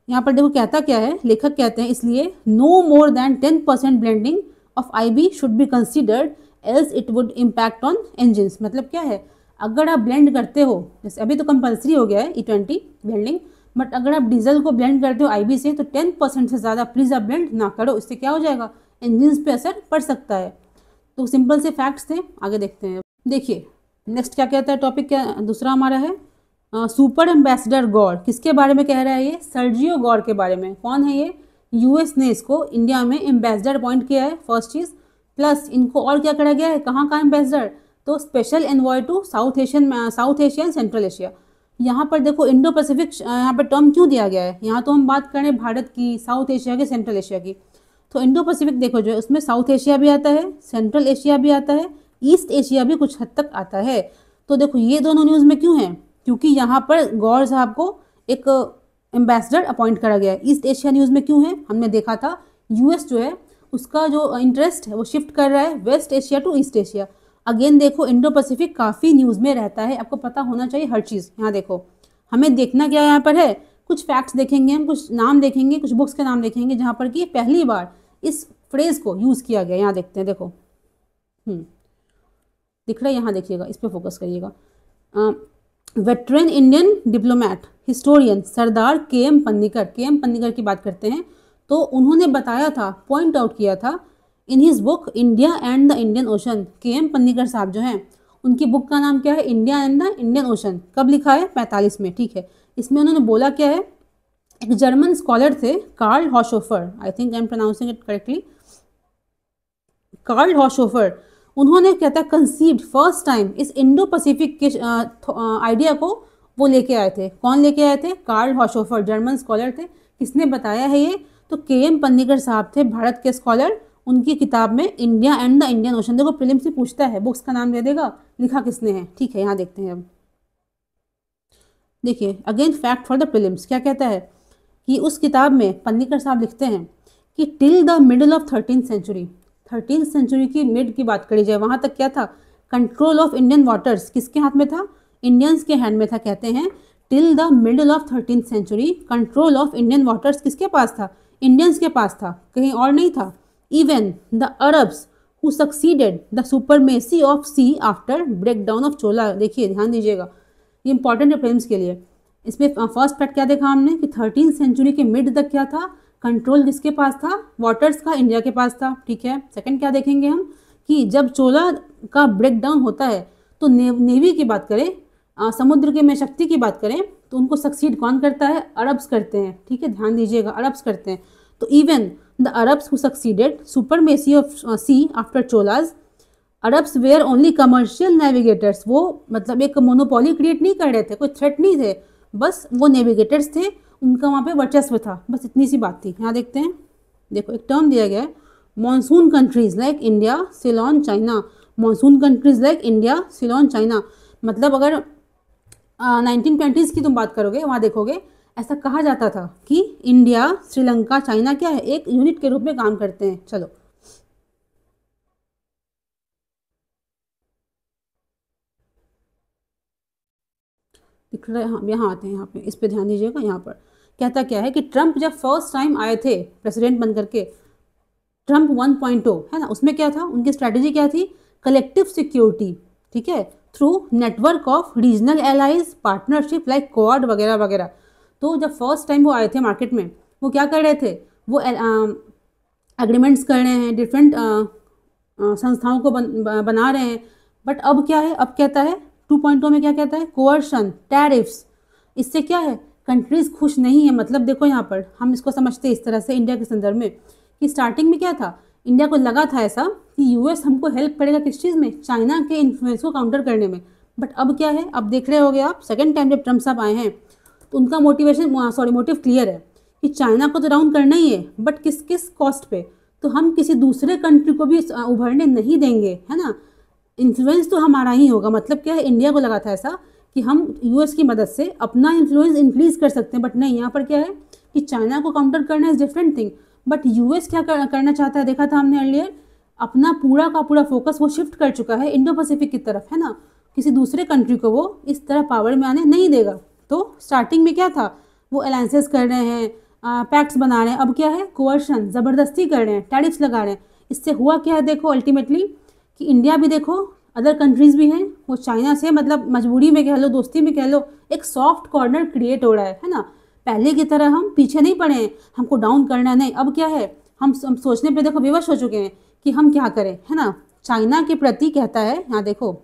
Speaker 1: यहाँ पर देखो कहता क्या है, लेखक कहते हैं, इसलिए no more than 10% blending of IB should be considered else it would impact on engines. मतलब क्या है, अगर आप ब्लेंड करते हो, जैसे अभी तो कंपलसरी हो गया है E20 ब्लेंडिंग, बट अगर आप डीजल को ब्लेंड करते हो आईबी से, तो 10% से ज़्यादा प्लीज़ आप ब्लेंड ना करो, इससे क्या हो जाएगा, इंजन्स पे असर पड़ सकता है। तो सिंपल से फैक्ट्स थे, आगे देखते हैं। देखिए नेक्स्ट क्या कहता है, टॉपिक क्या दूसरा हमारा है, सुपर एम्बेसडर गौर, किसके बारे में कह रहा है ये, सर्जियो गौर के बारे में। कौन है ये, यूएस ने इसको इंडिया में एम्बेसडर अपॉइंट किया है, फर्स्ट चीज़, प्लस इनको और क्या करा गया है, कहाँ का एम्बेसडर, तो special envoy to South Asian Central Asia. यहाँ पर देखो इंडो पैसिफिक यहाँ पर टर्म क्यों दिया गया है, यहाँ तो हम बात करें भारत की, साउथ एशिया की, सेंट्रल एशिया की। तो इंडो पैसिफिक देखो जो है उसमें साउथ एशिया भी आता है, सेंट्रल एशिया भी आता है, ईस्ट एशिया भी कुछ हद तक आता है। तो देखो ये दोनों न्यूज़ में क्यों है, क्योंकि यहाँ पर गौर साहब को एक एम्बेसडर अपॉइंट करा गया है। ईस्ट एशिया न्यूज़ में क्यों है, हमने देखा था यूएस जो है उसका जो इंटरेस्ट है वो शिफ्ट कर रहा है West Asia to East Asia. Again देखो इंडो पैसिफिक काफ़ी न्यूज़ में रहता है, आपको पता होना चाहिए हर चीज़। यहाँ देखो हमें देखना क्या यहाँ पर है, कुछ फैक्ट्स देखेंगे हम, कुछ नाम देखेंगे, कुछ बुक्स के नाम देखेंगे जहाँ पर कि पहली बार इस फ्रेज़ को यूज़ किया गया। यहाँ देखते हैं, देखो दिख रहा है, यहाँ देखिएगा, इस पर फोकस करिएगा। वेटरन इंडियन डिप्लोमेट हिस्टोरियन सरदार के.एम. पन्नीकर, के.एम. पन्नीकर की बात करते हैं तो उन्होंने बताया था, पॉइंट आउट किया था in his book India and the Indian ocean. KM. Panikkar साहब जो हैं उनकी बुक का नाम क्या है, India and the Indian ocean. कब लिखा है, 45 में, ठीक है। इसमें उन्होंने बोला क्या है, एक जर्मन स्कॉलर थे Karl Haushofer, I think I am pronouncing it correctly, Karl Haushofer, उन्होंने कहता है कंसीव्ड फर्स्ट टाइम इस इंडो पैसिफिक के आइडिया को वो लेके आए थे। कौन लेके आए थे, कार्ल हॉशोफर, जर्मन स्कॉलर थे। किसने बताया है ये, तो के.एम. पन्नीकर साहब थे, भारत के स्कॉलर। उनकी किताब में India and the Indian ocean, देखो प्रीलिम्स से पूछता है, बुक्स का नाम दे देगा, लिखा किसने है, ठीक है। यहाँ देखते हैं अब, देखिए again fact for the prelims, क्या कहता है कि उस किताब में पन्नीकर साहब लिखते हैं कि till the middle of 13th century, 13th century की मिड की बात करी जाए, वहाँ तक क्या था, कंट्रोल ऑफ इंडियन वाटर्स किसके हाथ में था, इंडियंस के हैंड में था। कहते हैं till the middle of 13th century control of Indian waters किसके पास था, इंडियंस के पास था, कहीं और नहीं था। Even the Arabs who succeeded the supremacy of sea after break down of Chola, देखिए ध्यान दीजिएगा, ये इंपॉर्टेंट है प्रीलिम्स के लिए। इसमें फर्स्ट फैक्ट क्या देखा हमने कि 13th सेंचुरी के मिड तक क्या था, कंट्रोल किसके पास था, वाटर्स का, इंडिया के पास था, ठीक है। सेकंड क्या देखेंगे हम कि जब चोला का ब्रेक डाउन होता है तो नेवी की बात करें, समुद्र के में शक्ति की बात करें तो उनको सक्सीड कौन करता है, अरब्स करते हैं, ठीक है, ध्यान दीजिएगा, अरब्स करते हैं। तो even the Arabs who succeeded supremacy of sea after Cholas, Arabs were only commercial navigators, वो मतलब एक मोनोपोली क्रिएट नहीं कर रहे थे, कोई थ्रेट नहीं थे, बस वो नेविगेटर्स थे, उनका वहाँ पे वर्चस्व था, बस इतनी सी बात थी। यहाँ देखते हैं, देखो एक टर्म दिया गया है, monsoon countries like India, Ceylon, China. Monsoon countries like India, Ceylon, China, मतलब अगर 1920s की तुम बात करोगे, वहाँ देखोगे ऐसा कहा जाता था कि इंडिया, श्रीलंका, चाइना क्या है, एक यूनिट के रूप में काम करते हैं। चलो दिख रहा है, हाँ यहाँ आते हैं, यहाँ पे इस पे ध्यान दीजिएगा। यहाँ पर कहता क्या है कि ट्रंप जब फर्स्ट टाइम आए थे प्रेसिडेंट बन करके, ट्रंप 1.0 है ना, उसमें क्या था, उनकी स्ट्रैटेजी क्या थी, कलेक्टिव सिक्योरिटी, ठीक है, through network of regional allies, partnership like quad वगैरह वगैरह। तो जब फर्स्ट टाइम वो आए थे मार्केट में, वो क्या कर रहे थे, वो एग्रीमेंट्स कर रहे हैं, डिफरेंट संस्थाओं को बना रहे हैं। बट अब क्या है, अब कहता है 2.0 में क्या कहता है, कोअर्शन, टैरिफ्स, इससे क्या है, कंट्रीज खुश नहीं है। मतलब देखो यहाँ पर हम इसको समझते हैं इस तरह से इंडिया के संदर्भ में कि स्टार्टिंग में क्या था, इंडिया को लगा था ऐसा कि यूएस हमको हेल्प करेगा किस चीज़ में, चाइना के इन्फ्लुएंस को काउंटर करने में। बट अब क्या है, अब देख रहे होगे आप, सेकेंड टाइम जब ट्रम्प साहब आए हैं तो उनका मोटिव क्लियर है कि चाइना को तो डाउन करना ही है, बट किस किस कॉस्ट पे, तो हम किसी दूसरे कंट्री को भी उभरने नहीं देंगे, है ना, इन्फ्लुएंस तो हमारा ही होगा। मतलब क्या है, इंडिया को लगा था ऐसा कि हम यूएस की मदद से अपना इन्फ्लुएंस इंक्रीज कर सकते हैं, बट नहीं, यहाँ पर क्या है कि चाइना को काउंटर करना is different thing. But US क्या करना चाहता है, देखा था हमने अर्लियर, अपना पूरा का पूरा फोकस वो शिफ्ट कर चुका है इंडो पैसिफिक की तरफ, है ना, किसी दूसरे कंट्री को वो इस तरह पावर में आने नहीं देगा। तो स्टार्टिंग में क्या था, वो अलायंसेस कर रहे हैं, पैक्ट्स बना रहे हैं, अब क्या है, कोअर्शन, ज़बरदस्ती कर रहे हैं, टैरिफ्स लगा रहे हैं। इससे हुआ क्या है, देखो अल्टीमेटली कि इंडिया भी देखो, अदर कंट्रीज़ भी हैं, वो चाइना से मतलब मजबूरी में कह लो, दोस्ती में कह लो, एक सॉफ्ट कॉर्नर क्रिएट हो रहा है ना। पहले की तरह हम पीछे नहीं पड़े हैं, हमको डाउन करना नहीं। अब क्या है, हम सोचने पे देखो विवश हो चुके हैं कि हम क्या करें, है ना। चाइना के प्रति कहता है, यहाँ देखो,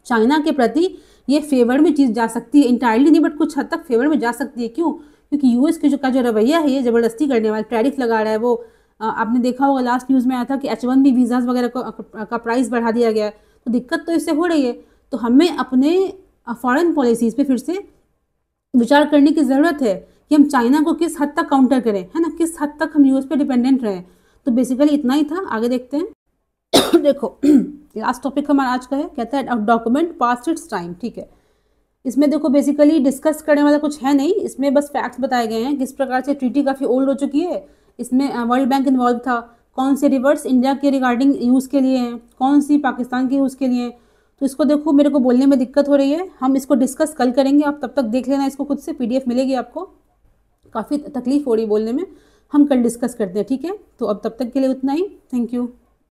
Speaker 1: चाइना के प्रति ये फेवर में चीज़ जा सकती है, इंटायरली नहीं बट कुछ हद तक फेवर में जा सकती है। क्यों, क्योंकि यूएस के जो रवैया है, ये ज़बरदस्ती करने वाला, टैरिफ लगा रहा है वो। आपने देखा होगा लास्ट न्यूज़ में आया था कि H1B वीज़ाज़ वगैरह का प्राइस बढ़ा दिया गया है। तो दिक्कत तो इससे हो रही है। तो हमें अपने फॉरेन पॉलिसीज़ पे फिर से विचार करने की ज़रूरत है कि हम चाइना को किस हद तक काउंटर करें, है ना, किस हद तक हम यूएस पे डिपेंडेंट रहें। तो बेसिकली इतना ही था, आगे देखते हैं। देखो लास्ट टॉपिक हमारा आज का है, कहता है डॉक्यूमेंट पास्ट इट्स टाइम, ठीक है। इसमें देखो बेसिकली डिस्कस करने वाला कुछ है नहीं, इसमें बस फैक्ट्स बताए गए हैं किस प्रकार से ट्रीटी काफ़ी ओल्ड हो चुकी है। इसमें वर्ल्ड बैंक इन्वॉल्व था, कौन से रिवर्स इंडिया के रिगार्डिंग यूज़ के लिए हैं, कौन सी पाकिस्तान के यूज़ के लिए हैं। तो इसको देखो मेरे को बोलने में दिक्कत हो रही है, हम इसको डिस्कस कल करेंगे, आप तब तक देख लेना इसको खुद से, PDF मिलेगी आपको। काफ़ी तकलीफ हो रही बोलने में, हम कल डिस्कस करते हैं, ठीक है। तो अब तब तक के लिए उतना ही, थैंक यू।